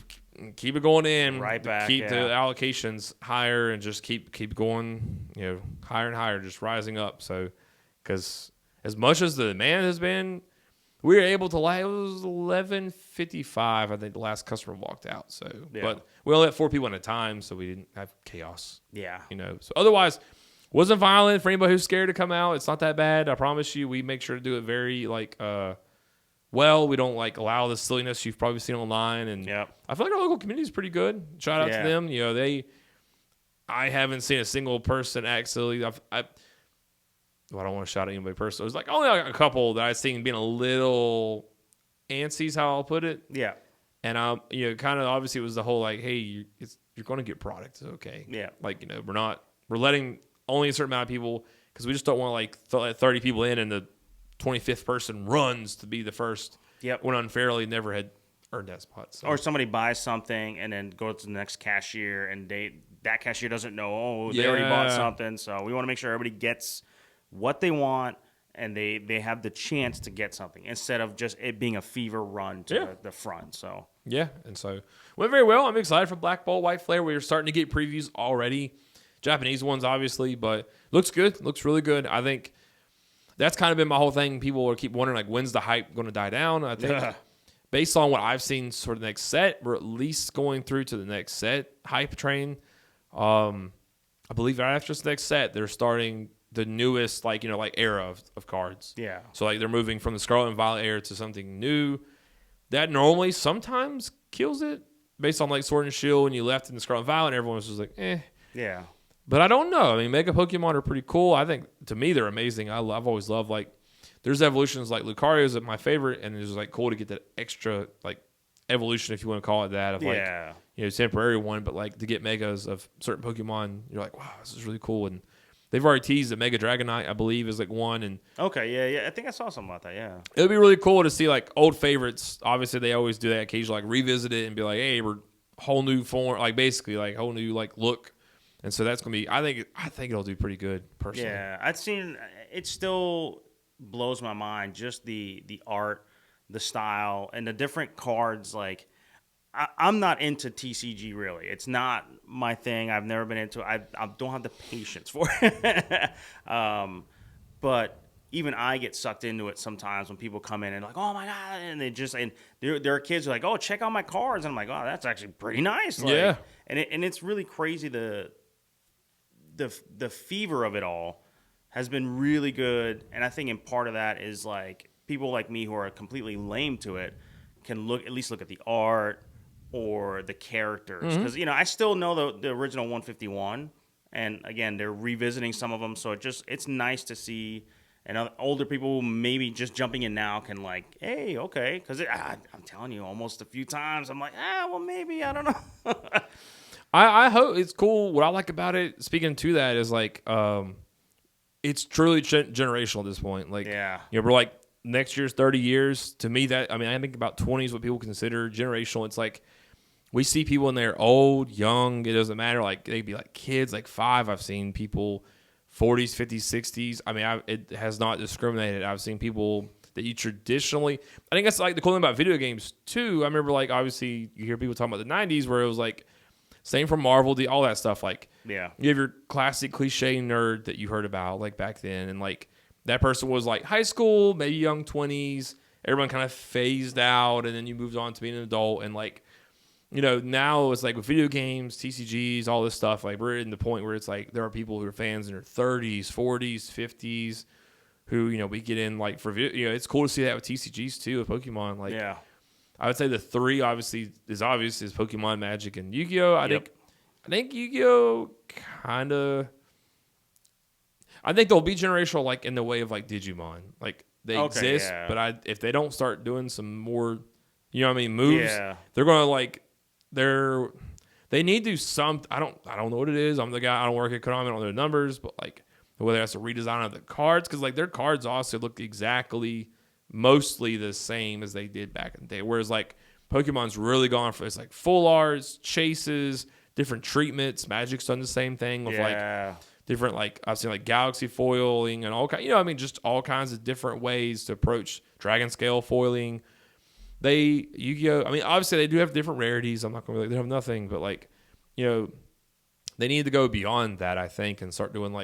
Speaker 1: keep it going in,
Speaker 2: right back,
Speaker 1: keep the allocations higher, and just keep going, higher and higher, just rising up. So, because as much as the demand has been, we were able to it was 11:55. I think the last customer walked out. So, but we only had 4 people at a time, so we didn't have chaos.
Speaker 2: Yeah.
Speaker 1: So otherwise, wasn't violent for anybody who's scared to come out. It's not that bad. I promise you. We make sure to do it very well. We don't allow the silliness you've probably seen online, and I feel like our local community is pretty good. Shout out to them. I haven't seen a single person act silly. I don't want to shout at anybody personally. It was only a couple that I've seen being a little antsy is how I'll put it.
Speaker 2: Yeah.
Speaker 1: And kind of obviously it was the whole hey, you're going to get product. It's okay.
Speaker 2: Yeah.
Speaker 1: We're letting only a certain amount of people, because we just don't want to let 30 people in and the 25th person runs to be the first.
Speaker 2: Yep.
Speaker 1: When unfairly never had earned that spot. So.
Speaker 2: Or somebody buys something and then goes to the next cashier and that cashier doesn't know, they already bought something. So we want to make sure everybody gets what they want and they have the chance to get something instead of just it being a fever run to the front. So
Speaker 1: and so went very well. I'm excited for Black Ball White Flare. We're starting to get previews already. Japanese ones, obviously, but looks good. Looks really good. I think that's kind of been my whole thing. People keep wondering, when's the hype going to die down? I think based on what I've seen sort of the next set, we're at least going through to the next set hype train. I believe right after this next set, they're starting the newest, era of cards. Yeah. So, they're moving from the Scarlet and Violet era to something new. That normally sometimes kills it based on, Sword and Shield, when you left in the Scarlet and Violet, and everyone was just eh. Yeah. But I don't know. I mean, Mega Pokemon are pretty cool. I think, to me, they're amazing. I've always loved, there's evolutions like Lucario's my favorite, and it's, cool to get that extra, evolution, if you want to call it that, of, temporary one. But, to get Megas of certain Pokemon, you're wow, this is really cool. And they've already teased that Mega Dragonite, I believe, is, one. And
Speaker 2: okay, yeah. I think I saw something about that, yeah.
Speaker 1: It would be really cool to see, old favorites. Obviously, they always do that occasionally, revisit it and be hey, we're whole new form, basically, whole new, look. And so that's going to be, I think it'll do pretty good, personally.
Speaker 2: Yeah, I've seen, it still blows my mind, just the art, the style, and the different cards. I'm not into TCG, really. It's not my thing. I've never been into it. I don't have the patience for it. But even I get sucked into it sometimes when people come in and oh, my God, and there are kids who are oh, check out my cards. And I'm oh, that's actually pretty nice. Yeah. And it's really crazy, the fever of it all has been really good, and I think in part of that is people like me who are completely lame to it can at least look at the art or the characters, because I still know the original 151, and again they're revisiting some of them, so it's nice to see, and older people maybe just jumping in now can hey, okay, because I'm telling you, almost a few times I'm well, maybe, I don't know.
Speaker 1: I hope it's cool. What I like about it, speaking to that, is it's truly generational at this point. We're next year's 30 years. To me, I think about 20 is what people consider generational. It's we see people in there old, young. It doesn't matter. They'd be kids, 5. I've seen people 40s, 50s, 60s. It has not discriminated. I've seen people that you traditionally. I think that's the cool thing about video games too. I remember obviously you hear people talking about the 90s where it was same for Marvel, all that stuff. You have your classic cliche nerd that you heard about back then, and that person was high school, maybe young 20s. Everyone kind of phased out, and then you moved on to being an adult. And now it's with video games, TCGs, all this stuff. We're in the point where it's there are people who are fans in their 30s, 40s, 50s, who we get in for video. It's cool to see that with TCGs too, with Pokemon. Yeah. I would say the 3 obviously is Pokemon, Magic, and Yu-Gi-Oh. I think Yu-Gi-Oh kind of. I think they'll be generational, in the way of Digimon. They exist, but if they don't start doing some more, moves, they're going to they need to do something. I don't know what it is. I'm the guy. I don't work at Konami. I don't know their numbers, but whether that's a redesign of the cards, because their cards also look exactly. Mostly the same as they did back in the day. Whereas Pokemon's really gone for it's full arts, chases, different treatments. Magic's done the same thing with different I've seen galaxy foiling and all kind. Just all kinds of different ways to approach dragon scale foiling. Yu-Gi-Oh. Obviously they do have different rarities. I'm not gonna they have nothing, but they need to go beyond that, I think, and start doing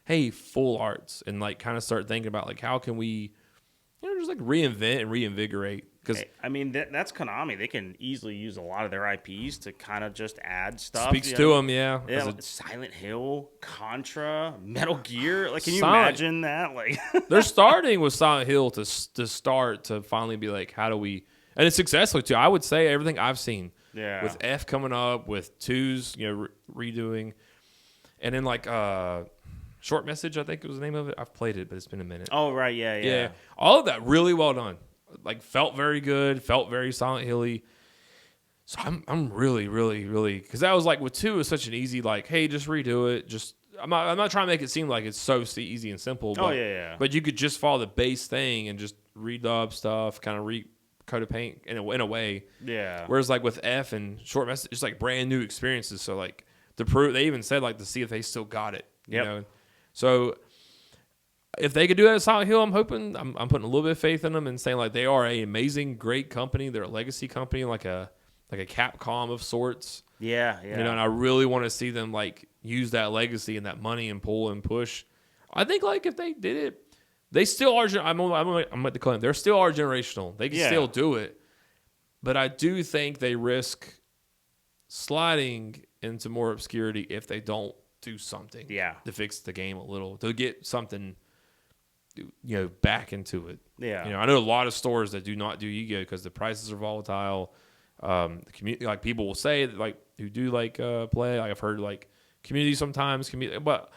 Speaker 1: hey, full arts, and kind of start thinking about how can we just like reinvent and reinvigorate. Because
Speaker 2: I mean, that's Konami. They can easily use a lot of their IPs to kind of just add stuff.
Speaker 1: Speaks to them, yeah.
Speaker 2: Silent Hill, Contra, Metal Gear. Like, can you imagine that? Like,
Speaker 1: they're starting with Silent Hill to start to finally be like, how do we? And it's successful too. I would say everything I've seen.
Speaker 2: Yeah.
Speaker 1: With F coming up, with 2's, redoing, and then like Short Message, I think was the name of it. I've played it, but it's been a minute.
Speaker 2: Oh right, yeah.
Speaker 1: All of that really well done. Like felt very good, felt very Silent Hill-y. So I'm really, really, really, because that was like with 2 is such an easy like, hey, just redo it. Just I'm not trying to make it seem like it's so easy and simple. But, But you could just follow the base thing and just redub stuff, kind of coat of paint in a way.
Speaker 2: Yeah.
Speaker 1: Whereas like with F and Short Message, it's like brand new experiences. So like to prove, they even said like to see if they still got it. You know. So if they could do that at Silent Hill, I'm hoping I'm putting a little bit of faith in them and saying like they are an amazing, great company. They're a legacy company, like a Capcom of sorts.
Speaker 2: Yeah.
Speaker 1: And I really want to see them like use that legacy and that money and pull and push. I think like if they did it, they still are. I'm at the claim. They still are generational. They can still do it, but I do think they risk sliding into more obscurity if they don't do something. To fix the game a little, to get something, back into it.
Speaker 2: Yeah.
Speaker 1: I know a lot of stores that do not do Yu-Gi-Oh because the prices are volatile. The community, like people will say that, like who do like play. Like I've heard like community sometimes, but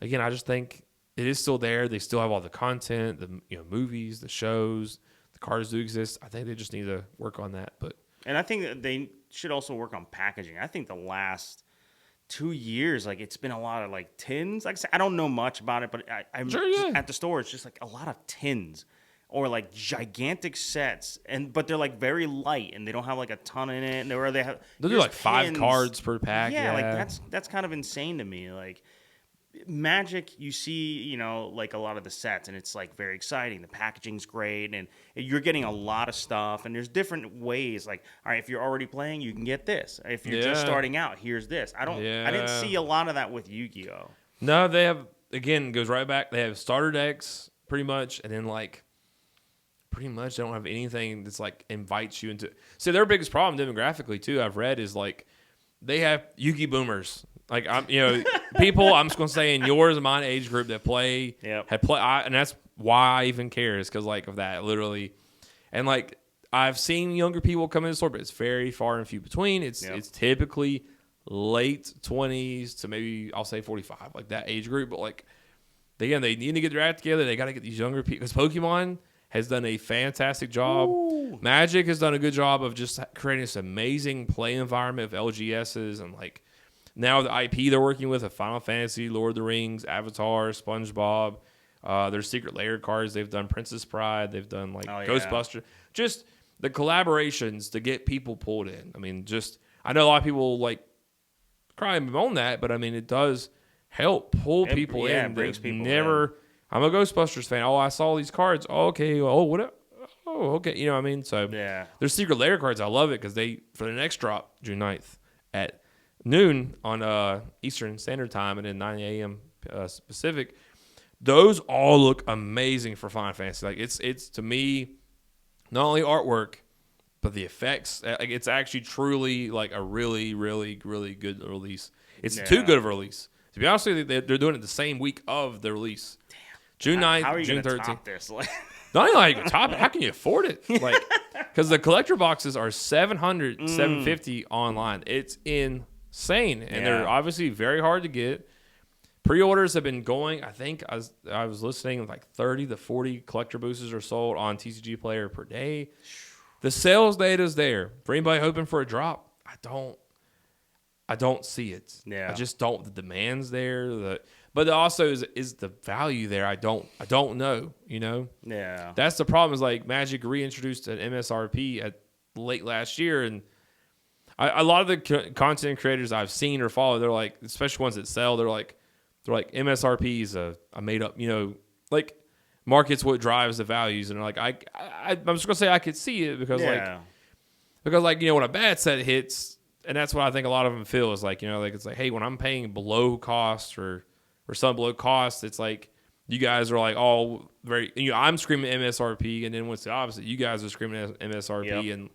Speaker 1: again, I just think it is still there. They still have all the content, the movies, the shows, the cards do exist. I think they just need to work on that.
Speaker 2: And I think that they should also work on packaging. I think the last 2 years, like it's been a lot of like tins. Like I said, I don't know much about it, but I'm at the store. It's just like a lot of tins or like gigantic sets, but they're like very light and they don't have like a ton in it. They'll
Speaker 1: do like 5 cards per pack.
Speaker 2: Yeah, like that's kind of insane to me. Like Magic, you see, like a lot of the sets, and it's like very exciting. The packaging's great, and you're getting a lot of stuff. And there's different ways. Like, all right, if you're already playing, you can get this. If you're just starting out, here's this. I didn't see a lot of that with Yu-Gi-Oh.
Speaker 1: No, they have. Again, goes right back. They have starter decks pretty much, and then like pretty much they don't have anything that's like invites you into. So their biggest problem demographically too, I've read, is like they have Yu-Gi boomers. Like people, I'm just gonna say in yours and mine age group that play, and that's why I even care, is because like of that literally, and like I've seen younger people come in the store, but it's very far and few between. It's typically late 20s to maybe I'll say 45, like that age group. But like again, they need to get their act together. They got to get these younger people, because Pokemon has done a fantastic job. Ooh. Magic has done a good job of just creating this amazing play environment of LGSs and like. Now the IP they're working with, Final Fantasy, Lord of the Rings, Avatar, SpongeBob, their Secret Lair cards. They've done Princess Bride. They've done like Ghostbusters. Just the collaborations to get people pulled in. I mean, I know a lot of people like cry and bemoan that, but I mean, it does help pull people in.
Speaker 2: It brings people
Speaker 1: in. I'm a Ghostbusters fan. Oh, I saw these cards. Oh, okay. Oh, what? Oh, okay. You know what I mean? So their Secret Lair cards, I love it because for the next drop, June 9th at noon on Eastern Standard Time and then 9 a.m. Pacific. Those all look amazing for Final Fantasy. Like it's to me not only artwork but the effects. Like it's actually truly like a really, really, really good release. It's too good of a release. To be honest with you, they're doing it the same week of the release. Damn. June 9th, June 13th.
Speaker 2: Top this?
Speaker 1: Not only how you can top it, how can you afford it? Like, because the collector boxes are $700, $750 online. It's insane, and they're obviously very hard to get. Pre-orders have been going. I think I was listening, like 30 to 40 collector boosters are sold on TCG Player per day. The sales data is there. For anybody hoping for a drop, I don't see it.
Speaker 2: Yeah,
Speaker 1: I just don't. The demand's there. But also is the value there? I don't know.
Speaker 2: Yeah,
Speaker 1: that's the problem. Is like Magic reintroduced an MSRP at late last year, and a lot of the content creators I've seen or followed, they're like, especially ones that sell, they're like MSRP is a made up, like market's what drives the values, and they're like I'm just gonna say I could see it because when a bad set hits, and that's what I think a lot of them feel is like, like it's like, hey, when I'm paying below cost or some below cost, it's like you guys are like all very, I'm screaming MSRP, and then when it's the opposite, you guys are screaming MSRP, and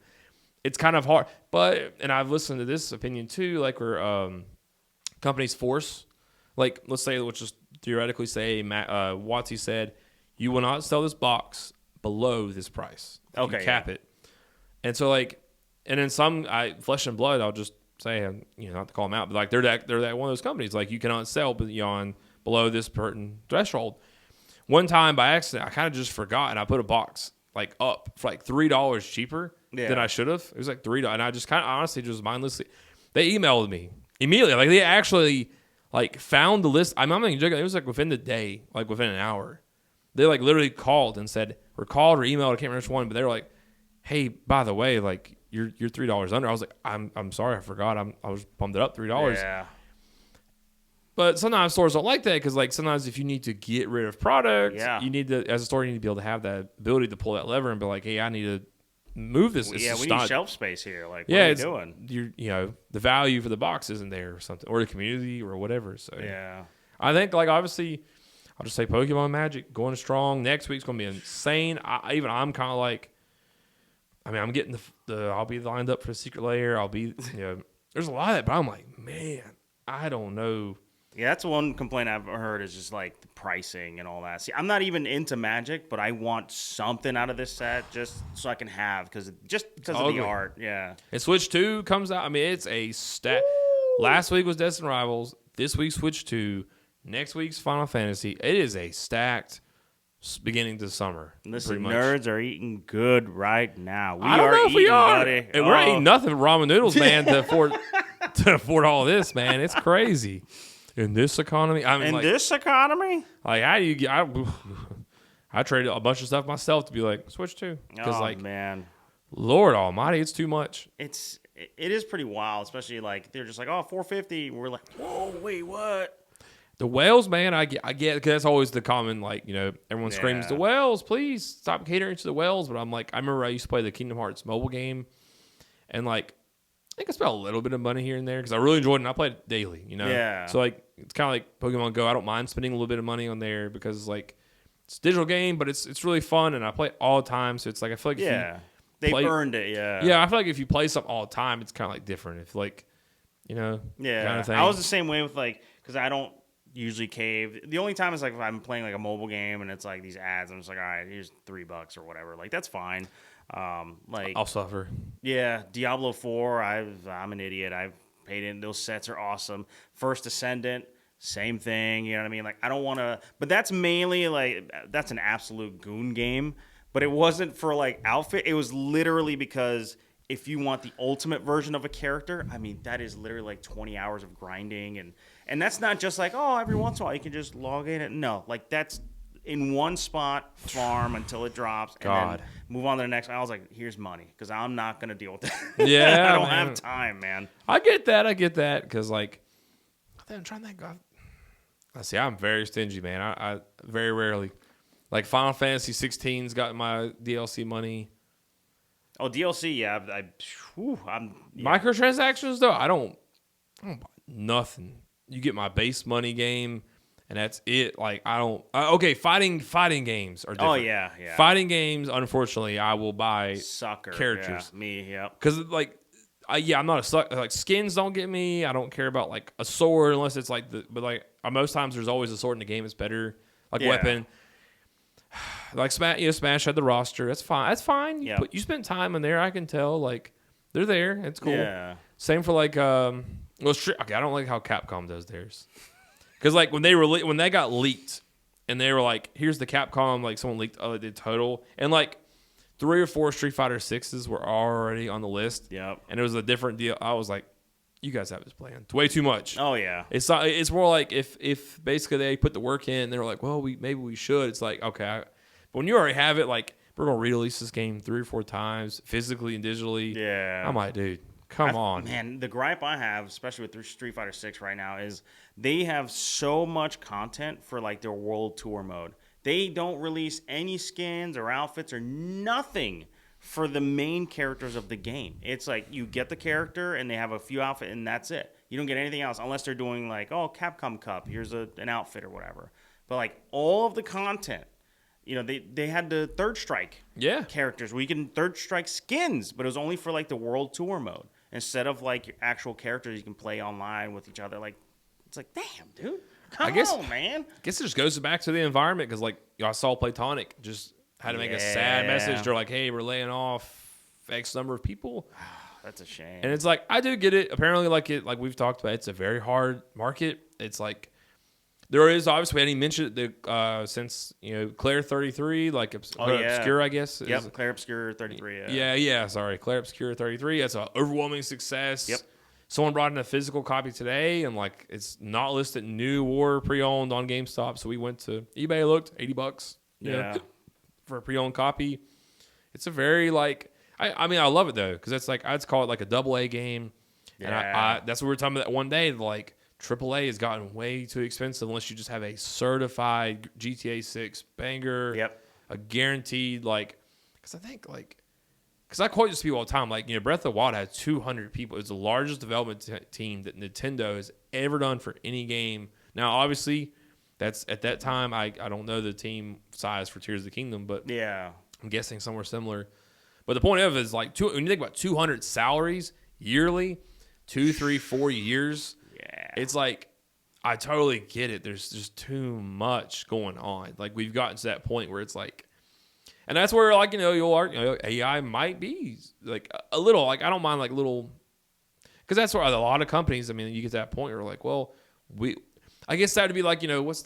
Speaker 1: it's kind of hard. But, and I've listened to this opinion too, like where companies force, like let's just theoretically say Watsy said, you will not sell this box below this price. Okay, you cap it. And so like, and then some Flesh and Blood, I'll just say, not to call them out, but like they're that one of those companies, like you cannot sell beyond below this certain threshold. One time by accident, I kind of just forgot, and I put a box like up for like $3 cheaper than I should have. It was like $3, and I just kind of honestly just mindlessly. They emailed me immediately, like they actually like found the list. I'm not even joking. It was like within the day, like within an hour. They like literally called and said, or called or emailed, I can't remember which one, but they were like, "Hey, by the way, like you're $3 under." I was like, "I'm sorry, I forgot. I was bumped it up $3."
Speaker 2: Yeah.
Speaker 1: But sometimes stores don't like that because like sometimes if you need to get rid of product, you need to, as a store, you need to be able to have that ability to pull that lever and be like, "Hey, I need to move this."
Speaker 2: We need shelf space here. Like, what are you doing?
Speaker 1: The value for the box isn't there or something, or the community or whatever. So I think like obviously, I'll just say Pokemon Magic going strong. Next week's going to be insane. I'm kind of like, I'm getting I'll be lined up for the secret layer. I'll be, there's a lot of that, but I'm like, man, I don't know.
Speaker 2: Yeah, that's one complaint I've heard is just like the pricing and all that. See, I'm not even into Magic, but I want something out of this set just so I can have because of the art. Yeah.
Speaker 1: And Switch 2 comes out. It's a stat. Last week was Destined Rivals. This week's Switch 2. Next week's Final Fantasy. It is a stacked beginning to summer.
Speaker 2: Listen, nerds are eating good right now.
Speaker 1: I don't know if we are. And we're eating nothing but ramen noodles, man, to afford all this, man. It's crazy. In this economy,
Speaker 2: this economy,
Speaker 1: like how do you get? I traded a bunch of stuff myself to be like Switch 2 because
Speaker 2: man,
Speaker 1: Lord Almighty, it's too much.
Speaker 2: It is pretty wild, especially like they're just like $450. We're like, whoa, wait, what?
Speaker 1: The whales, man, I get because that's always the common everyone screams the whales, please stop catering to the whales. But I'm like, I remember I used to play the Kingdom Hearts mobile game, and like. I think I spent a little bit of money here and there because I really enjoyed it and I played it daily,
Speaker 2: Yeah.
Speaker 1: So, like, it's kind of like Pokemon Go. I don't mind spending a little bit of money on there because, like, it's a digital game, but it's really fun and I play it all the time. So, it's like, I feel like
Speaker 2: they've earned it,
Speaker 1: Yeah, I feel like if you play something all the time, it's kind of like different. If, like, kind of thing.
Speaker 2: I was the same way with, like, because I don't usually cave. The only time is, like, if I'm playing, like, a mobile game and it's, like, these ads, I'm just like, all right, here's $3 or whatever. Like, that's fine.
Speaker 1: I'll suffer.
Speaker 2: Yeah, Diablo 4. I'm an idiot. I've paid in. Those sets are awesome. First Ascendant, same thing. You know what I mean? Like I don't want to, but that's mainly like that's an absolute goon game. But it wasn't for like outfit. It was literally because if you want the ultimate version of a character, that is literally like 20 hours of grinding, and that's not just like every once in a while you can just log in. No, like that's. In one spot, farm until it drops, and then move on to the next one. I was like, here's money, because I'm not going to deal with that.
Speaker 1: Yeah,
Speaker 2: I don't have time, man.
Speaker 1: I get that, because, like, I'm trying to think. I'm very stingy, man. I very rarely. Like, Final Fantasy 16's got my DLC money.
Speaker 2: Oh, DLC, yeah.
Speaker 1: Microtransactions, though, I don't buy nothing. You get my base money game. And that's it. Like, I don't... fighting games are different.
Speaker 2: Oh, yeah.
Speaker 1: Fighting games, unfortunately, I will buy characters.
Speaker 2: Yeah, me, yeah.
Speaker 1: Because, like, I'm not a sucker. Like, skins don't get me. I don't care about, like, a sword unless it's, like... But, like, most times there's always a sword in the game that's better. Like, weapon. Like, Smash had the roster. That's fine. You spent time in there. I can tell. Like, they're there. It's cool.
Speaker 2: Yeah.
Speaker 1: Same for, like... I don't like how Capcom does theirs. Because, like, when they got leaked, and they were like, here's the Capcom, like, someone leaked the total, and, like, 3 or 4 Street Fighter 6s were already on the list.
Speaker 2: Yep.
Speaker 1: And it was a different deal. I was like, you guys have this planned. It's way too much.
Speaker 2: Oh, yeah.
Speaker 1: It's more like if basically they put the work in, they were like, well, maybe we should. It's like, okay. But when you already have it, like, we're going to re-release this game 3 or 4 times, physically and digitally.
Speaker 2: Yeah.
Speaker 1: I'm like, dude. Come on.
Speaker 2: Man, the gripe I have, especially with Street Fighter 6 right now, is they have so much content for like their World Tour mode. They don't release any skins or outfits or nothing for the main characters of the game. It's like you get the character and they have a few outfits and that's it. You don't get anything else unless they're doing like, Capcom Cup, here's an outfit or whatever. But like all of the content, they had the Third Strike characters where you can Third Strike skins, but it was only for like the World Tour mode instead of like your actual characters you can play online with each other. Like it's like, damn, dude, come on, man.
Speaker 1: I guess it just goes back to the environment because like I saw Platonic just had to make a sad message. They're like, hey, we're laying off X number of people.
Speaker 2: That's a shame.
Speaker 1: And it's like, I do get it. Apparently, like we've talked about, it's a very hard market. It's like, there is obviously, we hadn't mentioned it since, Claire 33, like Claire Obscure, I guess.
Speaker 2: Yep, Claire Obscure 33.
Speaker 1: Sorry. Claire Obscure 33. That's an overwhelming success.
Speaker 2: Yep.
Speaker 1: Someone brought in a physical copy today, and like, it's not listed new or pre-owned on GameStop. So we went to eBay, looked, $80. For a pre-owned copy. It's a very like, I mean, I love it though, because it's like, I'd call it like a AA game. Yeah. And that's what we were talking about that one day. Like, AAA has gotten way too expensive unless you just have a certified GTA 6 banger.
Speaker 2: Yep.
Speaker 1: A guaranteed, like, because I think, like, because I quote this to people all the time, like, Breath of the Wild had 200 people. It's the largest development team that Nintendo has ever done for any game. Now, obviously, that's at that time, I don't know the team size for Tears of the Kingdom, but I'm guessing somewhere similar. But the point of it is, like, when you think about 200 salaries yearly, 2, 3, 4 years, it's like, I totally get it. There's just too much going on. Like, we've gotten to that point where it's like, and that's where, like, AI might be, like, a little, like, I don't mind, like, little, because that's where a lot of companies, I mean, you get to that point where, like, well, I guess that would be like, it's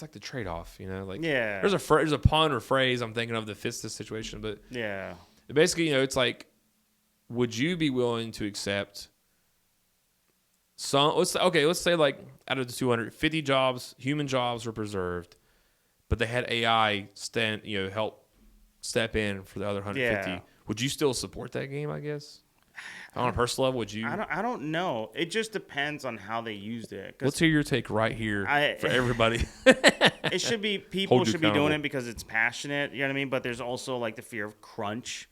Speaker 1: like the trade-off, like, there's a pun or phrase I'm thinking of that fits this situation, but basically, it's like, would you be willing to accept let's say like out of the 250 jobs, human jobs were preserved, but they had AI help step in for the other 150. Would you still support that game, I guess? On a personal level, would you?
Speaker 2: I don't know. It just depends on how they used it.
Speaker 1: Let's hear your take right here for everybody.
Speaker 2: It should be, people should be doing it because it's passionate, you know what I mean? But there's also like the fear of crunch,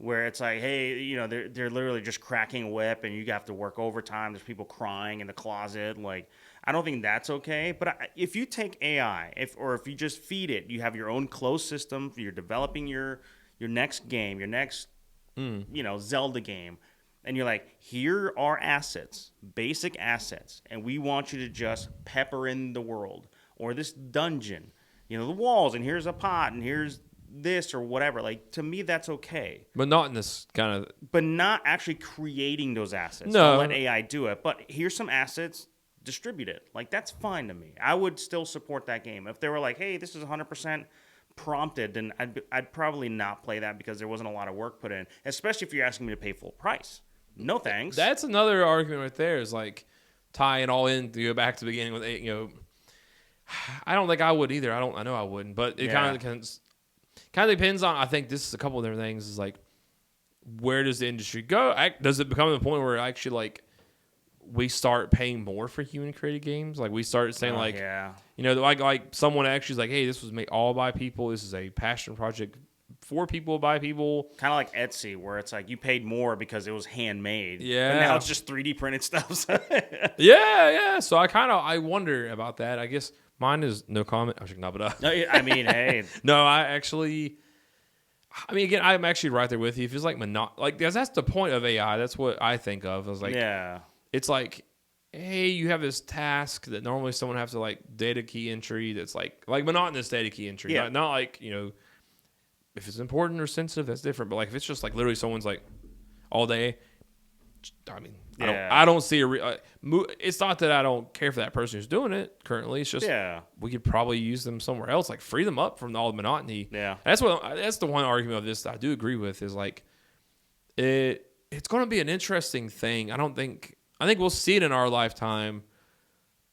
Speaker 2: where it's like, hey, they're literally just cracking a whip and you have to work overtime. There's people crying in the closet. Like, I don't think that's okay. But if you take AI, if you just feed it, you have your own closed system. You're developing your next game, your next, Zelda game. And you're like, here are assets, basic assets. And we want you to just pepper in the world or this dungeon, the walls. And here's a pot and here's this or whatever. Like, to me, that's okay,
Speaker 1: but not in this kind of,
Speaker 2: but not actually creating those assets.
Speaker 1: No,
Speaker 2: don't let AI do it. But here's some assets, distribute it. Like, that's fine to me. I would still support that game if they were like, hey, this is 100% prompted. Then I'd probably not play that because there wasn't a lot of work put in, especially if you're asking me to pay full price. No thanks.
Speaker 1: That's another argument right there, is like, tie it all in to go back to the beginning with I don't think I would either. I know I wouldn't, but it kind of depends on, I think this is a couple of different things, is like, where does the industry go? Does it become the point where actually, like, we start paying more for human created games? Like, we start saying like someone actually is like, hey, this was made all by people. This is a passion project for people, by people.
Speaker 2: Kind of like Etsy, where it's like you paid more because it was handmade.
Speaker 1: Yeah.
Speaker 2: But now it's just 3D printed stuff.
Speaker 1: Yeah. So I wonder about that. I guess mine is no comment.
Speaker 2: I mean, hey.
Speaker 1: No, again, I'm actually right there with you. If it's like that's the point of AI. That's what I think of. I was like, it's like, hey, you have this task that normally someone has to like data key entry. That's like monotonous data key entry.
Speaker 2: Yeah.
Speaker 1: Not like, if it's important or sensitive, that's different. But like, if it's just like literally someone's like all day, I mean, I don't see it's not that I don't care for that person who's doing it currently. It's just we could probably use them somewhere else, like free them up from all the monotony.
Speaker 2: Yeah,
Speaker 1: that's the one argument of this that I do agree with, is like it's going to be an interesting thing. I think we'll see it in our lifetime.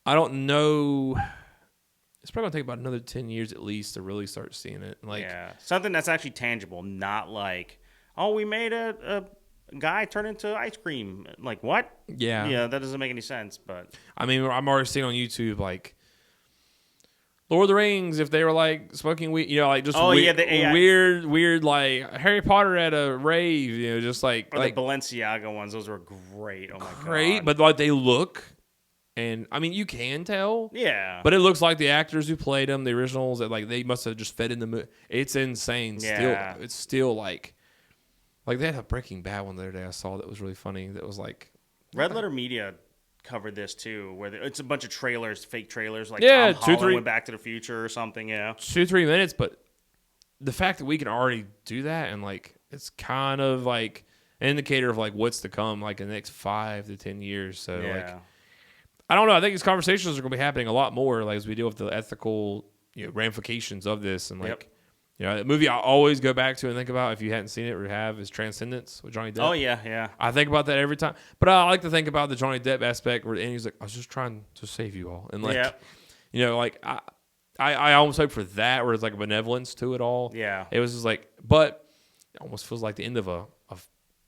Speaker 1: I don't know. It's probably going to take about another 10 years at least to really start seeing it. Like,
Speaker 2: something that's actually tangible, not like, oh, we made a guy turn into ice cream. Like, what? Yeah, that doesn't make any sense. But
Speaker 1: I mean, I'm already seeing on YouTube, like, Lord of the Rings, if they were like smoking weed, like just weird, like Harry Potter at a rave, just like,
Speaker 2: or the Balenciaga ones. Those were great. Oh my god,
Speaker 1: but like they look And I mean, you can tell.
Speaker 2: Yeah.
Speaker 1: But it looks like the actors who played them, the originals, that like they must have just fed in the movie. It's insane.
Speaker 2: Yeah.
Speaker 1: Still, it's still like they had a Breaking Bad one the other day I saw that was really funny. That was like
Speaker 2: Red Letter Media covered this too, where it's a bunch of trailers, fake trailers, like
Speaker 1: yeah,
Speaker 2: Tom Holland went Back to the Future or something. Yeah,
Speaker 1: 2-3 minutes. But the fact that we can already do that and like it's kind of like an indicator of like what's to come, like in the next 5 to 10 years. So like. I don't know. I think these conversations are going to be happening a lot more, like as we deal with the ethical, ramifications of this, and like, the movie I always go back to and think about if you hadn't seen it or have is Transcendence with Johnny Depp.
Speaker 2: Oh yeah.
Speaker 1: I think about that every time, but I like to think about the Johnny Depp aspect where he's like, I was just trying to save you all, and like, like I almost hope for that where it's like a benevolence to it all.
Speaker 2: Yeah,
Speaker 1: it was just like, but it almost feels like the end of I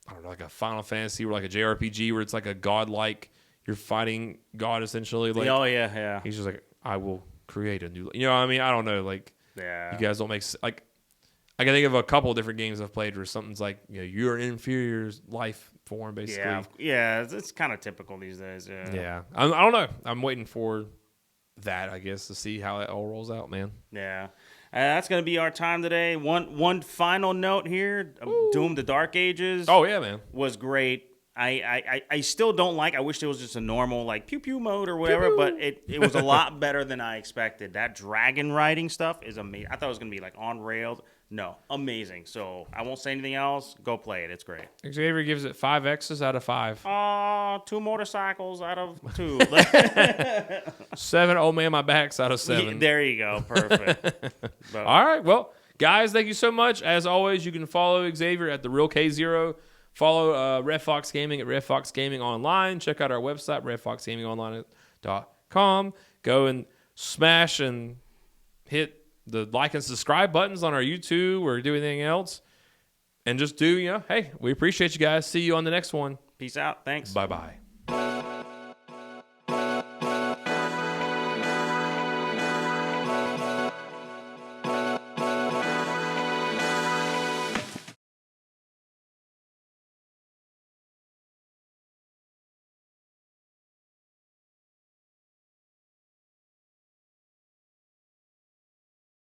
Speaker 1: don't know, like a Final Fantasy or like a JRPG where it's like a godlike. You're fighting God essentially. Like,
Speaker 2: oh yeah.
Speaker 1: He's just like, I will create a new. What I mean? I don't know. Like, you guys don't make like. I can think of a couple of different games I've played where something's like, you're an inferior life form, basically.
Speaker 2: Yeah. It's kind of typical these days.
Speaker 1: Yeah. I don't know. I'm waiting for that, I guess, to see how it all rolls out, man.
Speaker 2: Yeah. That's gonna be our time today. One final note here. Doom: The Dark Ages.
Speaker 1: Oh yeah, man.
Speaker 2: Was great. I still don't like. I wish it was just a normal like pew pew mode or whatever, but it was a lot better than I expected. That dragon riding stuff is amazing. I thought it was gonna be like on rails. No, amazing. So I won't say anything else. Go play it. It's great.
Speaker 1: Xavier gives it 5 X's out of 5.
Speaker 2: 2 motorcycles out of 2.
Speaker 1: 7 old man my backs out of 7.
Speaker 2: There you go. Perfect.
Speaker 1: All right. Well, guys, thank you so much. As always, you can follow Xavier at the Real K0. Follow Red Fox Gaming at Red Fox Gaming Online. Check out our website, redfoxgamingonline.com. Go and smash and hit the like and subscribe buttons on our YouTube or do anything else. And just do, hey, we appreciate you guys. See you on the next one.
Speaker 2: Peace out. Thanks.
Speaker 1: Bye-bye.